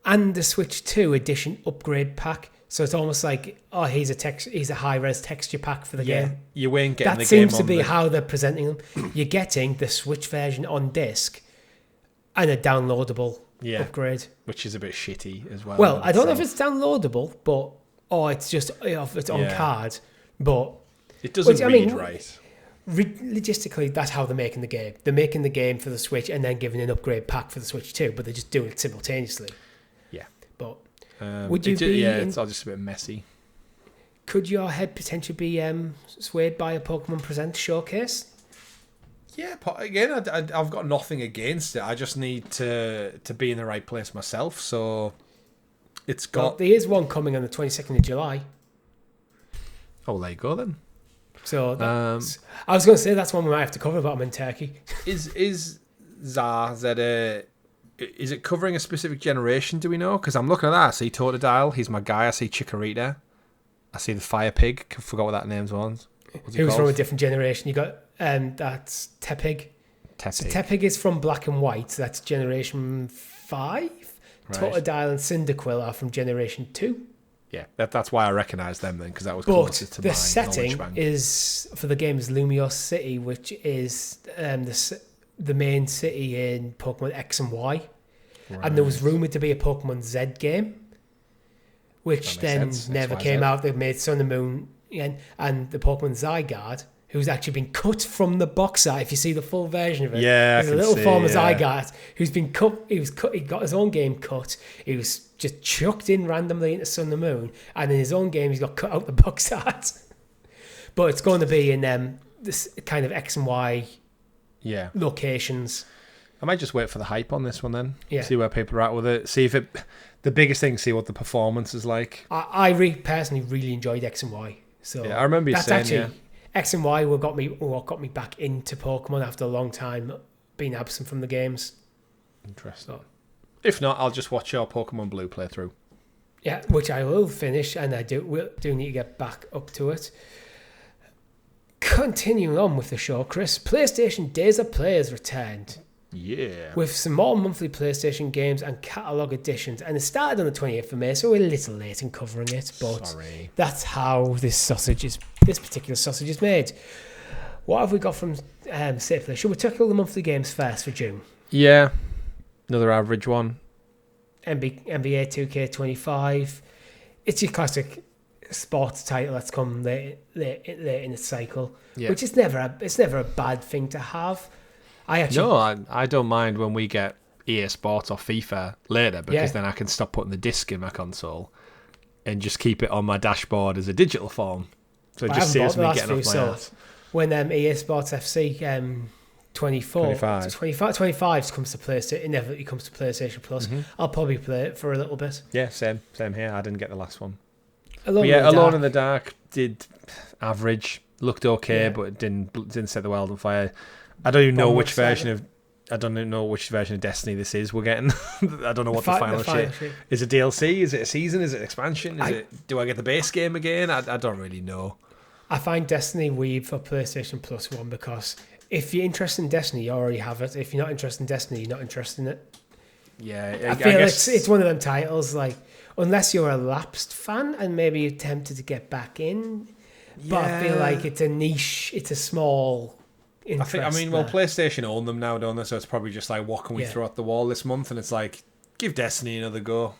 and the Switch 2 edition upgrade pack. So it's almost like, he's a high-res texture pack for the game. You ain't getting the game on that seems to be how they're presenting them. You're getting the Switch version on disc and a downloadable upgrade. Which is a bit shitty as well. Well, I don't know if it's downloadable, but it's just it's on card. But it doesn't read right. Logistically, that's how they're making the game. They're making the game for the Switch and then giving an upgrade pack for the Switch 2, but they're just doing it simultaneously. Yeah. But would you be... it's all just a bit messy. Could your head potentially be swayed by a Pokemon Presents showcase? Yeah, again, I've got nothing against it. I just need to be in the right place myself. So it's got... Well, there is one coming on the 22nd of July. Oh, there you go then. So I was going to say that's one we might have to cover, but I'm in Turkey. Is it covering a specific generation, do we know? Because I'm looking at that. I see Totodile, he's my guy. I see Chikorita. I see the Fire Pig. I forgot what that name was. Who's from a different generation? You got that's Tepig. So Tepig is from Black and White. So that's generation 5. Right. Totodile and Cyndaquil are from generation 2. Yeah, that's why I recognise them then, because that was closer to the setting is for the game is Lumiose City, which is the main city in Pokemon X and Y. Right. And there was rumoured to be a Pokemon Z game, which then never came out. They made Sun and Moon again, and the Pokemon Zygarde, who's actually been cut from the box art. If you see the full version of it, there's a little form of Zygarde who's been cut. He got his own game cut. He was just chucked in randomly into Sun and Moon, and in his own game, he's got cut out the box art. But it's going to be in this kind of X and Y locations. I might just wait for the hype on this one then. Yeah. See where people are at with it. See if it. The biggest thing, see what the performance is like. I personally really enjoyed X and Y. So I remember you saying actually, X and Y what got me back into Pokemon after a long time being absent from the games. Interesting. So, if not, I'll just watch your Pokemon Blue playthrough. Yeah, which I will finish, and I do need to get back up to it. Continuing on with the show, Chris, PlayStation Days of Play has returned. Yeah. With some more monthly PlayStation games and catalogue editions. And it started on the 28th of May, so we're a little late in covering it. But that's how this particular sausage is made. What have we got from State Play? Should we tackle the monthly games first for June? Yeah. Another average one. NBA 2K25. It's your classic sports title that's come late in its cycle, which is never a bad thing to have. I don't mind when we get EA Sports or FIFA later, because then I can stop putting the disc in my console and just keep it on my dashboard as a digital form. So it just saves me getting off my ass. When EA Sports FC 25 comes to PlayStation, inevitably comes to PlayStation Plus, I'll probably play it for a little bit. Yeah, same here. I didn't get the last one. Alone in the Dark did average, looked okay, but it didn't set the world on fire. I don't even know which version of Destiny this is we're getting. I don't know what the final shit is. It DLC? Is it a season? Is it expansion? Do I get the base game again? I don't really know. I find Destiny weird for PlayStation Plus one, because if you're interested in Destiny, you already have it. If you're not interested in Destiny, you're not interested in it. Yeah, I feel it's one of them titles, like, unless you're a lapsed fan and maybe you're tempted to get back in. But I feel like it's a niche, it's a small interest. PlayStation own them now, don't they? So it's probably just like, what can we throw at the wall this month? And it's like, give Destiny another go.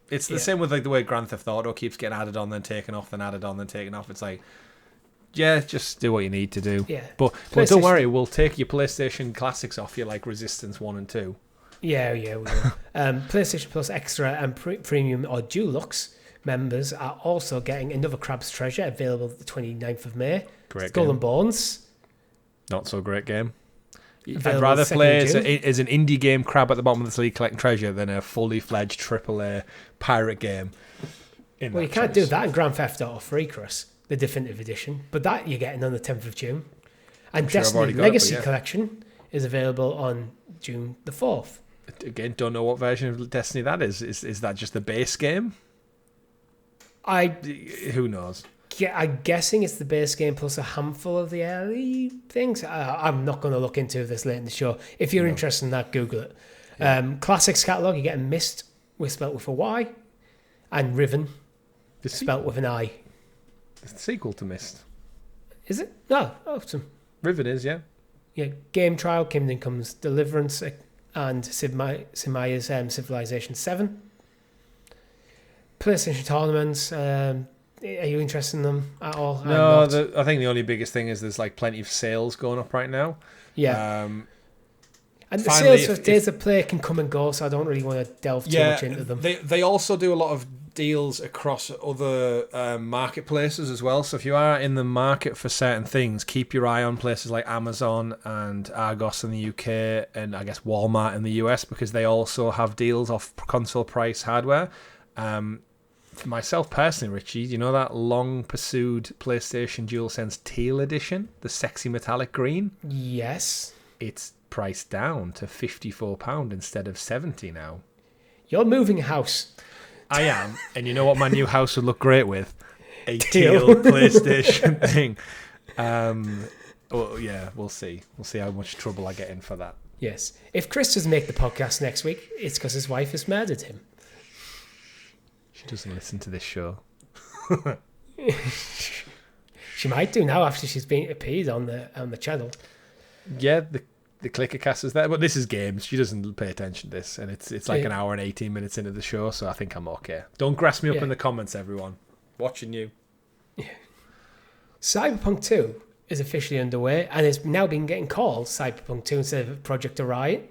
It's the same with like the way Grand Theft Auto keeps getting added on, then taken off, then added on, then taken off. It's like, just do what you need to do. Yeah. But don't worry, we'll take your PlayStation classics off you, like Resistance 1 and 2. Yeah, we will. PlayStation Plus Extra and Premium or Deluxe members are also getting another Crab's Treasure, available the 29th of May. Great Skull game. and Bones. Not so great game. I'd rather play as an indie game, Crab at the bottom of the sea collecting treasure, than a fully fledged AAA pirate game. Well, you can't do that in Grand Theft Auto 3, Chris, the definitive edition. But that you're getting on the 10th of June. And Destiny Legacy Collection is available on June the 4th. Again, don't know what version of Destiny that is. Is that just the base game? Who knows? Yeah, I'm guessing it's the base game plus a handful of the early things. I'm not going to look into this late in the show. If you're interested in that, Google it. Yeah. Classics catalogue, you're getting Myst, spelt with a Y, and Riven, spelt with an I. It's the sequel to Myst. Is it? No. Awesome. Riven is, yeah. Yeah. Game Trial, Kingdom Comes Deliverance, and Sid Meier's Civilization 7. PlayStation tournaments. Are you interested in them at all? No, I think the only biggest thing is there's like plenty of sales going up right now. Yeah. And the sales for Days of Play can come and go, so I don't really want to delve too much into them. They also do a lot of deals across other marketplaces as well. So if you are in the market for certain things, keep your eye on places like Amazon and Argos in the UK, and I guess Walmart in the US, because they also have deals off console price hardware. For myself personally, Richie, you know that long-pursued PlayStation DualSense Teal Edition, the sexy metallic green? Yes. It's priced down to £54 instead of $70 now. You're moving house. I am, and you know what my new house would look great with? A teal PlayStation thing. Well, yeah, we'll see. We'll see how much trouble I get in for that. Yes. If Chris doesn't make the podcast next week, it's because his wife has murdered him. She doesn't listen to this show. She might do now after she's been appeared on the channel. Yeah, the clicker cast is there, but this is games. She doesn't pay attention to this, and it's like an hour and 18 minutes into the show, so I think I'm okay. Don't grass me up in the comments, everyone. Watching you. Yeah. Cyberpunk 2 is officially underway, and it's now been getting called Cyberpunk 2 instead of Project Orion.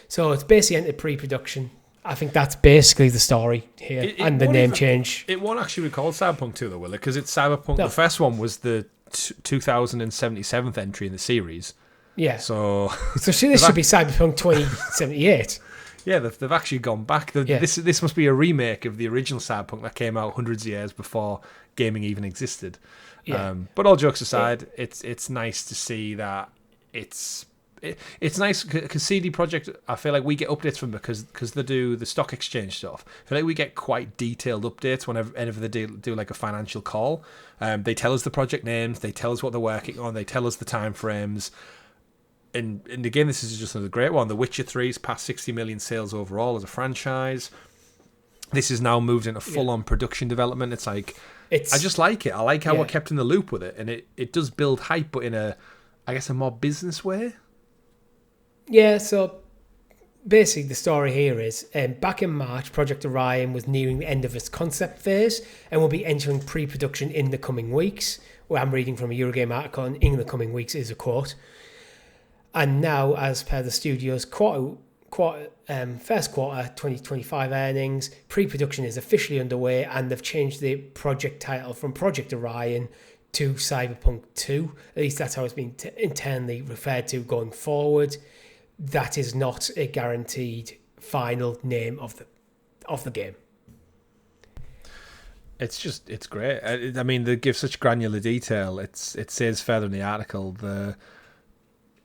So it's basically entered pre-production. I think that's basically the story here, and the name change. It won't actually be called Cyberpunk 2, though, will it? Because it's Cyberpunk. No. The first one was the 2077th entry in the series. Yeah. So this should be Cyberpunk 2078. Yeah, they've actually gone back. This must be a remake of the original Cyberpunk that came out hundreds of years before gaming even existed. Yeah. But all jokes aside, it's nice to see that it's it's nice because CD Projekt, I feel like we get updates from because they do the stock exchange stuff. I feel like we get quite detailed updates whenever they do like a financial call. They tell us the project names, they tell us what they're working on, they tell us the time frames. And again, this is just another great one. The Witcher 3's past 60 million sales overall as a franchise. This is now moved into full-on production development. It's like, I just like it. I like how we're kept in the loop with it. And it does build hype, but in a more business way. Yeah, so basically the story here is, back in March, Project Orion was nearing the end of its concept phase and will be entering pre-production in the coming weeks. Well, I'm reading from a Eurogame article, and in the coming weeks is a quote. And now, as per the studio's first quarter 2025 earnings, pre-production is officially underway, and they've changed the project title from Project Orion to Cyberpunk 2. At least that's how it's been internally referred to going forward. That is not a guaranteed final name of the game. It's great. I mean, they give such granular detail. It says further in the article,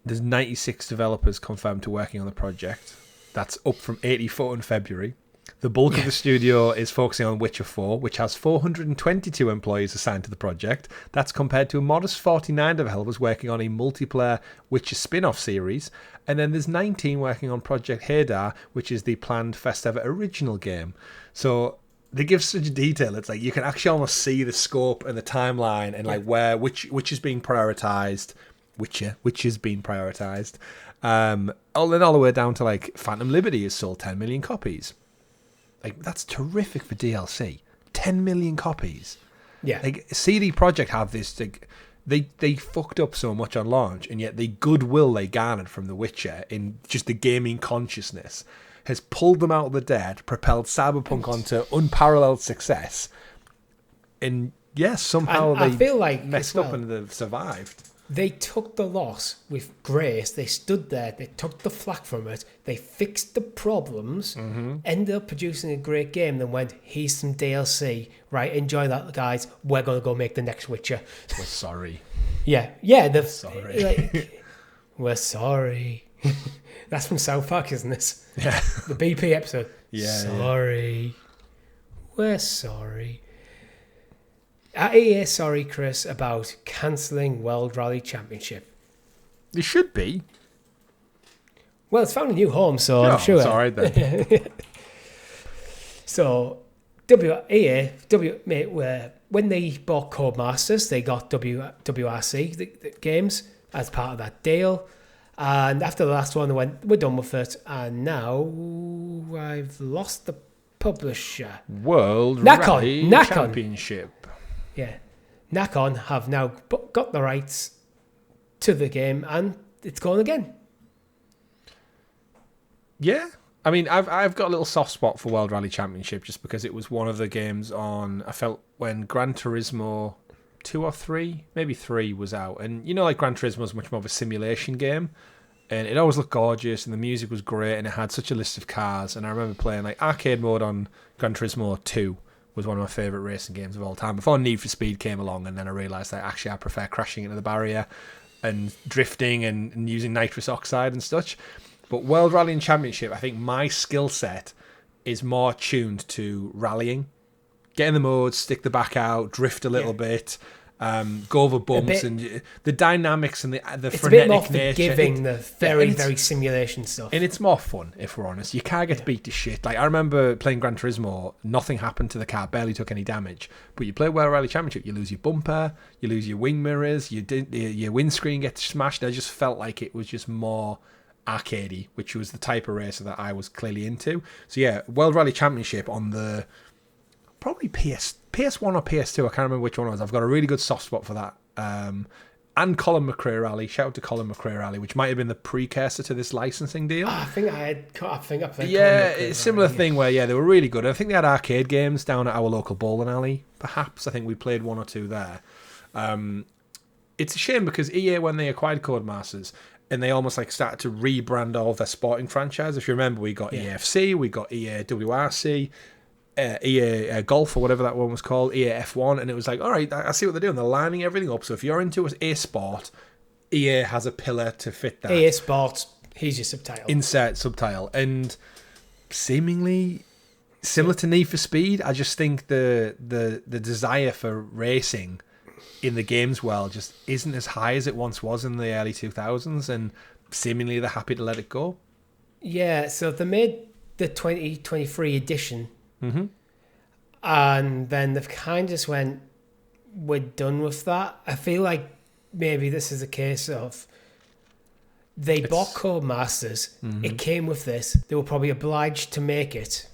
there's 96 developers confirmed to working on the project. That's up from 84 in February. The bulk of the studio is focusing on Witcher 4, which has 422 employees assigned to the project. That's compared to a modest 49 developers working on a multiplayer Witcher spin-off series. And then there's 19 working on Project Hadar, which is the planned first ever original game. So they give such detail. It's like you can actually almost see the scope and the timeline and like which is being prioritized. Which is being prioritized. All the way down to like Phantom Liberty has sold 10 million copies. Like, that's terrific for DLC. 10 million copies. Yeah. Like, CD Projekt have this, like, they fucked up so much on launch, and yet the goodwill they garnered from The Witcher in just the gaming consciousness has pulled them out of the dead, propelled Cyberpunk onto unparalleled success. And yes, somehow I feel like messed up and they've survived. They took the loss with grace. They stood there. They took the flak from it. They fixed the problems. Ended up producing a great game. Then went, here's some DLC. Right, enjoy that, guys. We're going to go make the next Witcher. We're sorry. Yeah. Sorry. Like, we're sorry. That's from South Park, isn't it? Yeah. The BP episode. Yeah. Sorry. We're sorry. Are EA sorry, Chris, about cancelling World Rally Championship? It should be. Well, it's found a new home, so I'm sure. It's all right then. So, EA, when they bought Codemasters, they got WRC the games as part of that deal. And after the last one, they went, we're done with it. And now I've lost the publisher. World Rally Championship. Yeah, Nakon have now got the rights to the game, and it's gone again. Yeah, I mean, I've got a little soft spot for World Rally Championship just because it was one of the games on. I felt when Gran Turismo 2 or 3, maybe 3 was out, and you know, like Gran Turismo is much more of a simulation game, and it always looked gorgeous, and the music was great, and it had such a list of cars, and I remember playing like arcade mode on Gran Turismo 2. Was one of my favourite racing games of all time. Before Need for Speed came along, and then I realised that actually I prefer crashing into the barrier and drifting and using nitrous oxide and such. But World Rallying Championship, I think my skill set is more tuned to rallying. Get in the mode, stick the back out, drift a little bit, go over bumps, and the dynamics and the it's frenetic a bit more nature. Forgiving, the very simulation stuff. And it's more fun, if we're honest. You can't get beat to shit. Like, I remember playing Gran Turismo, nothing happened to the car, barely took any damage. But you play World Rally Championship, you lose your bumper, you lose your wing mirrors, your windscreen gets smashed. I just felt like it was just more arcadey, which was the type of racer that I was clearly into. So yeah, World Rally Championship on the probably PS1 or PS2, I can't remember which one it was. I've got a really good soft spot for that. And Colin McRae Rally. Shout out to Colin McRae Rally, which might have been the precursor to this licensing deal. I think I played. Yeah, it's a similar thing where they were really good. I think they had arcade games down at our local bowling alley. Perhaps I think we played 1 or 2 there. It's a shame because EA, when they acquired Codemasters, and they almost like started to rebrand all of their sporting franchise. If you remember, we got EAFC, we got EA WRC. EA Golf or whatever that one was called, EA F1, and it was like, all right, I see what they're doing. They're lining everything up. So if you're into a sport, EA has a pillar to fit that. EA Sports, here's your subtitle. Insert subtitle. And seemingly similar to Need for Speed, I just think the desire for racing in the games world just isn't as high as it once was in the early 2000s, and seemingly they're happy to let it go. Yeah, so they made the 2023 edition, and then they've kind of just went, we're done with that. I feel like maybe this is a case of they bought Codemasters, it came with this, they were probably obliged to make it,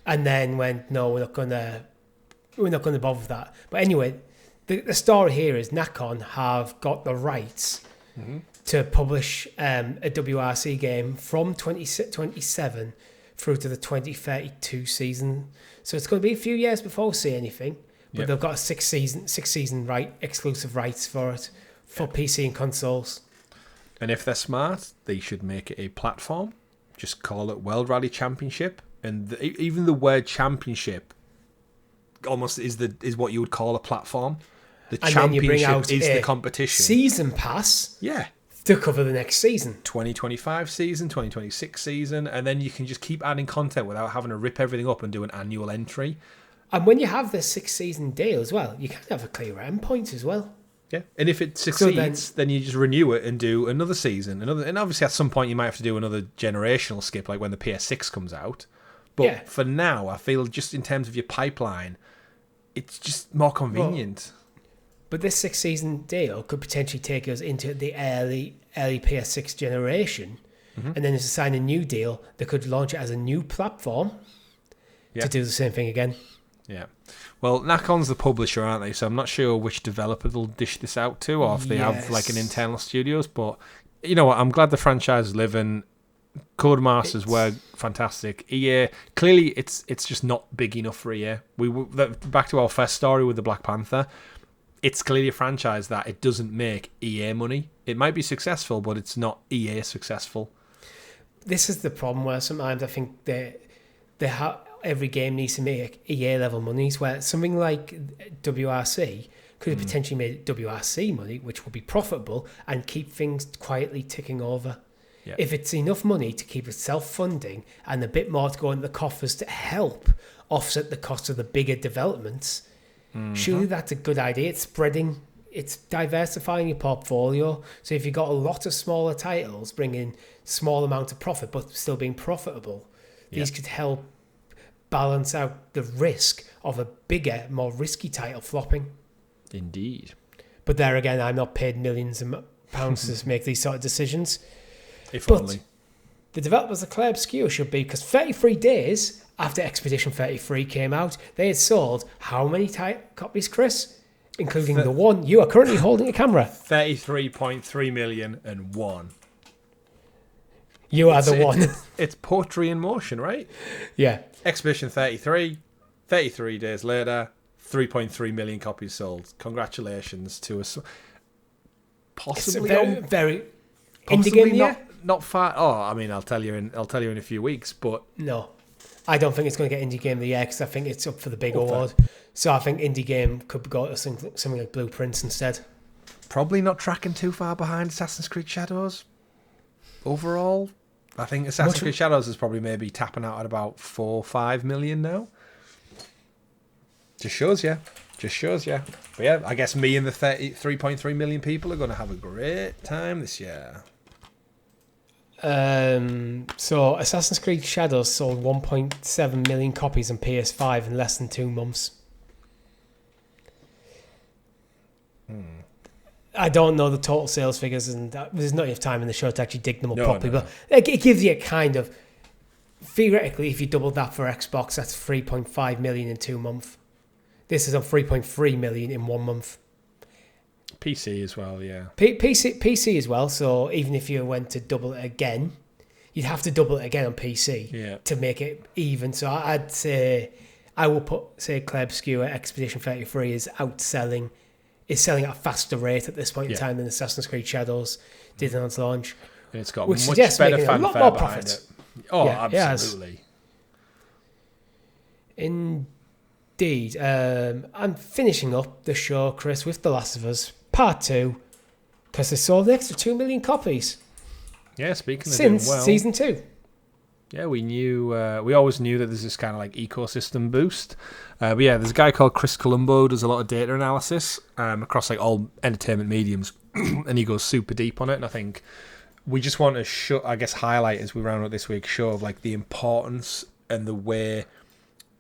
and then went, no, we're not gonna bother with that. But anyway, the story here is Nacon have got the rights to publish a WRC game from 2027 through to the 2032 season. So it's going to be a few years before we see anything. But they've got a six season exclusive rights for it for PC and consoles. And if they're smart, they should make it a platform. Just call it World Rally Championship, and even the word championship almost is what you would call a platform. The championship is the competition. Season pass. Yeah. To cover the next season. 2025 season, 2026 season, and then you can just keep adding content without having to rip everything up and do an annual entry. And when you have this 6-season deal as well, you can have a clear endpoint as well. Yeah, and if it succeeds, then you just renew it and do another season. And obviously at some point you might have to do another generational skip, like when the PS6 comes out. But for now, I feel just in terms of your pipeline, it's just more convenient. But this 6-season deal could potentially take us into the early PS6 generation. And then to sign a new deal, they could launch it as a new platform to do the same thing again. Yeah. Well, Nacon's the publisher, aren't they? So I'm not sure which developer they'll dish this out to, or if they have like an internal studios. But you know what? I'm glad the franchise is living. Codemasters were fantastic. EA, clearly it's just not big enough for EA. Back to our first story with the Black Panther. It's clearly a franchise that it doesn't make EA money. It might be successful, but it's not EA successful. This is the problem where sometimes I think every game needs to make EA level monies, where something like WRC could have potentially made WRC money, which would be profitable and keep things quietly ticking over. Yeah. If it's enough money to keep it self-funding and a bit more to go in the coffers to help offset the cost of the bigger developments, surely that's a good idea. It's diversifying your portfolio. So if you've got a lot of smaller titles bringing small amount of profit but still being profitable, these could help balance out the risk of a bigger, more risky title flopping. Indeed. But there again, I'm not paid millions of pounds to make these sort of decisions. If only. The developers of Claire Obscure should be, because 33 days after Expedition 33 came out, they had sold how many copies, Chris? Including the one you are currently holding a camera. 33.3 million and one. You are the one. It's poetry in motion, right? Yeah. Expedition 33 days later, 3.3 million copies sold. Congratulations to us. Possibly very indie game, not far. Oh, I mean, I'll tell you in a few weeks, but no, I don't think it's going to get indie game of the year because I think it's up for the big award. So I think indie game could go to something like Blueprints instead. Probably not tracking too far behind Assassin's Creed Shadows. Overall, I think Assassin's Creed Shadows is probably maybe tapping out at about 4-5 million now. Just shows you. But yeah, I guess me and the 3.3 million people are going to have a great time this year. So Assassin's Creed Shadows sold 1.7 million copies on PS5 in less than 2 months. I don't know the total sales figures, and there's not enough time in the show to actually dig them up properly. But it gives you a kind of, theoretically, if you double that for Xbox, that's 3.5 million in 2 months. This is on 3.3 million in 1 month. PC as well, yeah. PC as well. So even if you went to double it again, you'd have to double it again on PC to make it even. So I'd say I will say Claire Obscure Expedition 33 is selling at a faster rate at this point in time than Assassin's Creed Shadows did on its launch. And it's got much better fanfare behind it. Oh, yeah, absolutely. Indeed. I'm finishing up the show, Chris, with The Last of Us Part 2, Because they sold the extra 2 million copies. Yeah, speaking of since doing well, season 2. Yeah, we always knew that there's this kind of like ecosystem boost. But yeah, there's a guy called Chris Colombo, does a lot of data analysis across like all entertainment mediums, and he goes super deep on it. And I think we just want to highlight as we round up this week's show of like the importance and the way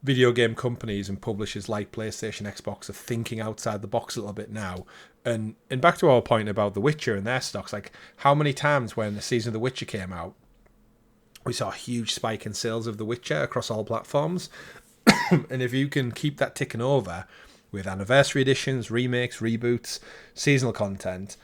video game companies and publishers like PlayStation, Xbox are thinking outside the box a little bit now. And back to our point about The Witcher and their stocks, like how many times when the season of The Witcher came out, we saw a huge spike in sales of The Witcher across all platforms. And if you can keep that ticking over with anniversary editions, remakes, reboots, seasonal content,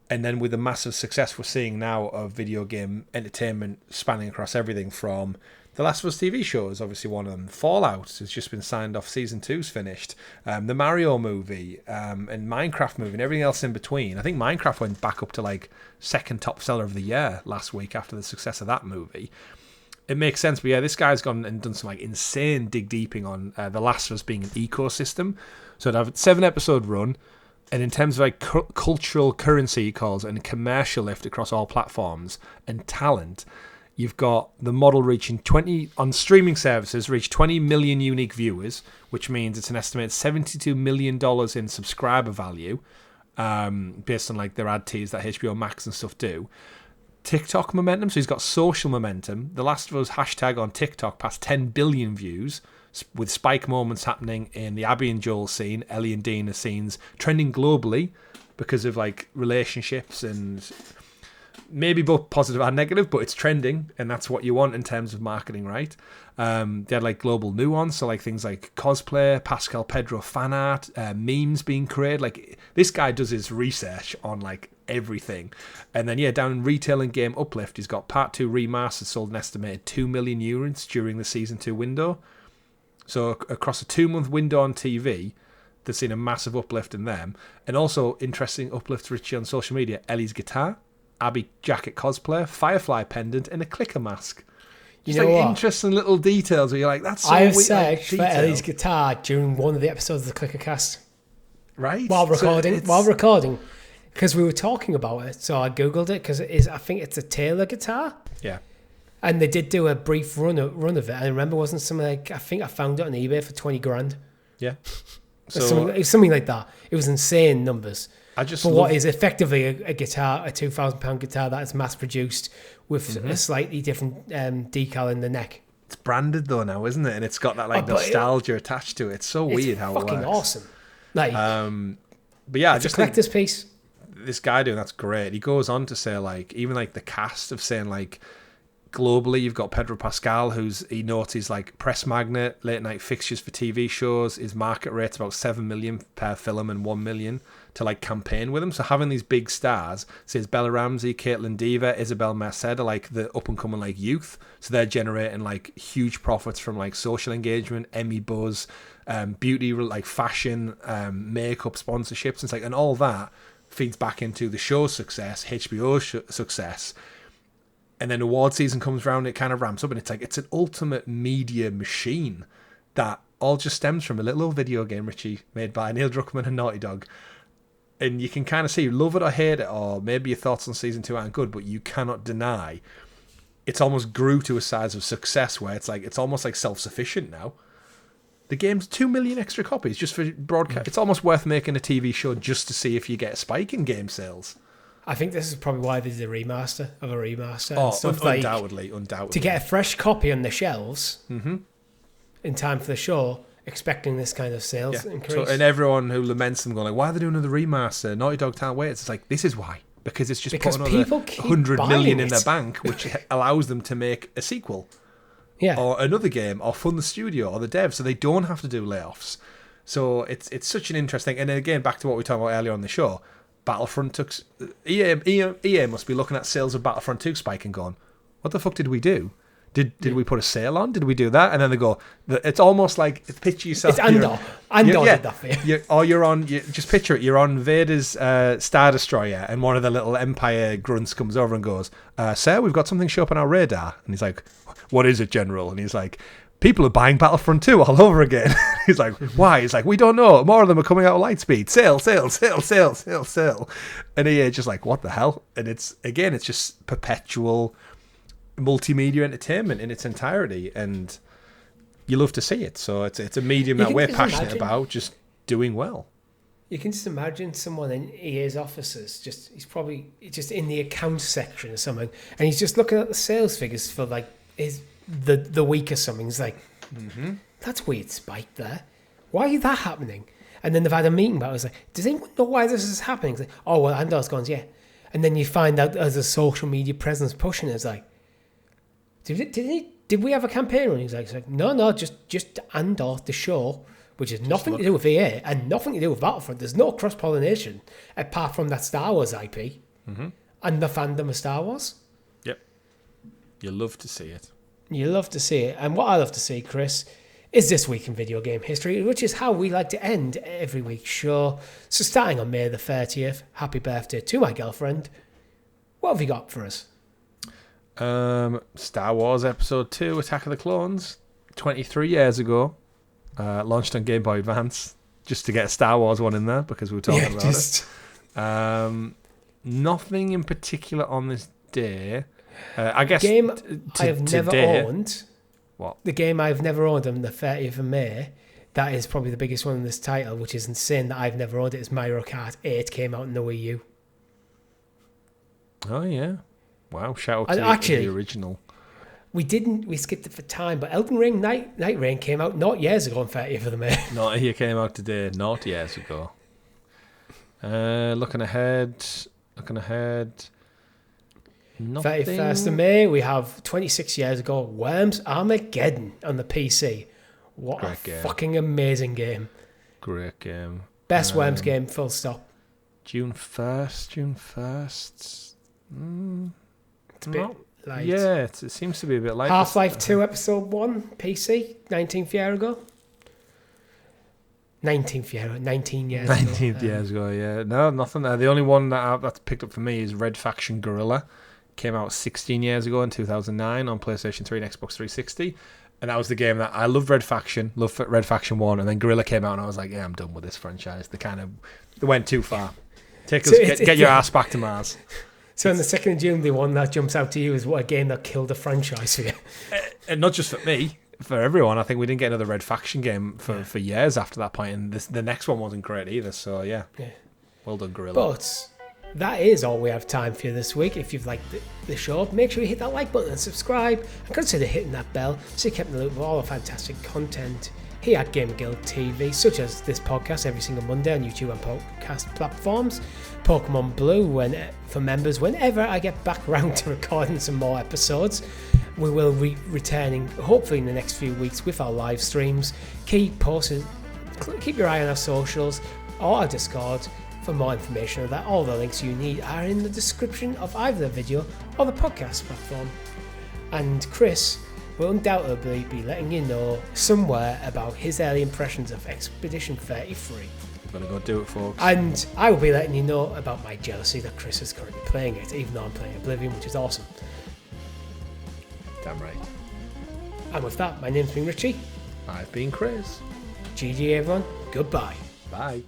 and then with the massive success we're seeing now of video game entertainment spanning across everything from The Last of Us TV show is obviously one of them. Fallout has just been signed off. Season 2's finished. The Mario movie and Minecraft movie and everything else in between. I think Minecraft went back up to like second top seller of the year last week after the success of that movie. It makes sense. But yeah, this guy's gone and done some like insane dig deeping on The Last of Us being an ecosystem. So it'd have a 7-episode run. And in terms of like cultural currency, he calls it, and commercial lift across all platforms and talent, you've got the model reaching 20 on streaming services, reach 20 million unique viewers, which means it's an estimated $72 million in subscriber value, based on like their ad tiers that HBO Max and stuff do. TikTok momentum, so he's got social momentum. The Last of Us hashtag on TikTok passed 10 billion views, with spike moments happening in the Abby and Joel scene, Ellie and Dina scenes, trending globally because of like relationships and maybe both positive and negative, but it's trending, and that's what you want in terms of marketing, right? They had like global nuance, so like things like cosplay, Pascal Pedro fan art, memes being created. Like this guy does his research on like everything. And then yeah, down in retail and game uplift, he's got Part 2 remastered sold an estimated 2 million units during the Season 2 window. So across a 2-month window on TV, they've seen a massive uplift in them. And also interesting uplifts, Richie, on social media: Ellie's guitar, Abby jacket cosplay, Firefly pendant, and a clicker mask. Just like interesting little details where you're like, that's so I have weird, searched for Ellie's guitar during one of the episodes of the Clickercast. Right. While recording, because we were talking about it. So I Googled it because I think it's a Taylor guitar. Yeah. And they did do a brief run of it. I remember, wasn't something like, I think I found it on eBay for 20 grand. Yeah. So it was something like that. It was insane numbers. For what is effectively a guitar, a £2,000 guitar that is mass produced with a slightly different decal in the neck. It's branded though now, isn't it? And it's got that like nostalgia attached to it. It's so weird how it works. It's fucking awesome. Like, but yeah, it's a collector's piece. This guy doing that's great. He goes on to say like even like the cast of saying like globally, you've got Pedro Pascal, he notes he's like press magnet, late night fixtures for TV shows. His market rate's about 7 million per film and 1 million to like campaign with him. So having these big stars, says Bella Ramsey, Caitlin Dever, Isabel Merced, are like the up and coming like youth. So they're generating like huge profits from like social engagement, Emmy buzz, beauty, like fashion, makeup sponsorships. It's like, and all that feeds back into the show's success, HBO's success. And then award season comes around, it kind of ramps up, and it's like it's an ultimate media machine that all just stems from a little old video game, Richie, made by Neil Druckmann and Naughty Dog. And you can kind of see, love it or hate it, or maybe your thoughts on season 2 aren't good, but you cannot deny it's almost grew to a size of success where it's like it's almost like self-sufficient now. The game's 2 million extra copies just for broadcast. It's almost worth making a TV show just to see if you get a spike in game sales. I think this is probably why they did a remaster of a remaster. Oh, and stuff undoubtedly. To get a fresh copy on the shelves in time for the show, expecting this kind of sales increase. So, and everyone who laments them going like, why are they doing another remaster? Naughty Dog can't wait. It's like, this is why. Because it's just put another 100 million in their bank, which allows them to make a sequel. Yeah. Or another game, or fund the studio, or the dev, so they don't have to do layoffs. So it's such an interesting... And then again, back to what we were talking about earlier on the show, Battlefront took... EA must be looking at sales of Battlefront 2 spike and going, what the fuck did we do? Did we put a sale on? Did we do that? And then they go, it's almost like, picture yourself... It's Andor. Andor did that for you. You're on... just picture it, you're on Vader's Star Destroyer, and one of the little Empire grunts comes over and goes, sir, we've got something show up on our radar. And he's like, what is it, General? And he's like, people are buying Battlefront 2 all over again. He's like, why? He's like, we don't know. More of them are coming out of Lightspeed. Sale. And EA just like, what the hell? And it's just perpetual multimedia entertainment in its entirety, and you love to see it. So it's a medium that we're passionate about, just doing well. You can just imagine someone in EA's offices, he's probably just in the accounts section or something, and he's just looking at the sales figures for like the week or something. He's like, that's weird spike there. Why is that happening? And then they've had a meeting about it. It's like, does anyone know why this is happening? It's like, oh, well, Handheld's gone, yeah. And then you find out there's a social media presence pushing it. It's like, did we have a campaign running? He's like, no, just Andor, the show, which has nothing to do with EA and nothing to do with Battlefront. There's no cross-pollination apart from that Star Wars IP and the fandom of Star Wars. Yep. You love to see it. You love to see it. And what I love to see, Chris, is This Week in Video Game History, which is how we like to end every week's show. So starting on May the 30th, happy birthday to my girlfriend. What have you got for us? Star Wars Episode 2, Attack of the Clones, 23 years ago. Launched on Game Boy Advance, just to get a Star Wars one in there, because we were talking about it. Nothing in particular on this day. I guess game I have never today, owned. What? The game I've never owned on the 30th of May, that is probably the biggest one in this title, which is insane that I've never owned it, is Mario Kart 8 came out in the Wii U. Oh, yeah. Wow, shout out to the original. We skipped it for time, but Elden Ring Night Rain came out not years ago on 30th of May. Not here, came out today, not years ago. Looking ahead. Nothing. 31st of May, we have 26 years ago, Worms Armageddon on the PC. What a fucking amazing game. Great game. Best Worms game, full stop. June 1st. It's a bit light. Yeah, it seems to be a bit light. Half-Life 2 Episode 1, PC, 19th year ago. 19th year, 19 years ago. 19th years ago, yeah. No, nothing there. The only one that's picked up for me is Red Faction Guerrilla. Came out 16 years ago in 2009 on PlayStation 3 and Xbox 360. And that was the game that I loved. Red Faction 1, and then Guerrilla came out and I was like, yeah, I'm done with this franchise. They went too far. Get your ass back to Mars. So on the 2nd of June, the one that jumps out to you is what a game that killed a franchise for you. And not just for me, for everyone. I think we didn't get another Red Faction game for years after that point, and the next one wasn't great either. So yeah. Well done, Guerrilla. But that is all we have time for you this week. If you've liked the show, make sure you hit that like button and subscribe, and consider hitting that bell so you're kept in the loop of all the fantastic content here at GamerGuildTV, such as this podcast every single Monday on YouTube and podcast platforms. Pokemon Blue for members whenever I get back around to recording some more episodes. We will be returning hopefully in the next few weeks with our live streams. Keep your eye on our socials or our Discord for more information of that. All the links you need are in the description of either the video or the podcast platform. And Chris will undoubtedly be letting you know somewhere about his early impressions of Expedition 33. I'm gonna go do it, folks. And I will be letting you know about my jealousy that Chris is currently playing it, even though I'm playing Oblivion, which is awesome. Damn right. And with that, my name's been Richie. I've been Chris. GG everyone. Goodbye. Bye.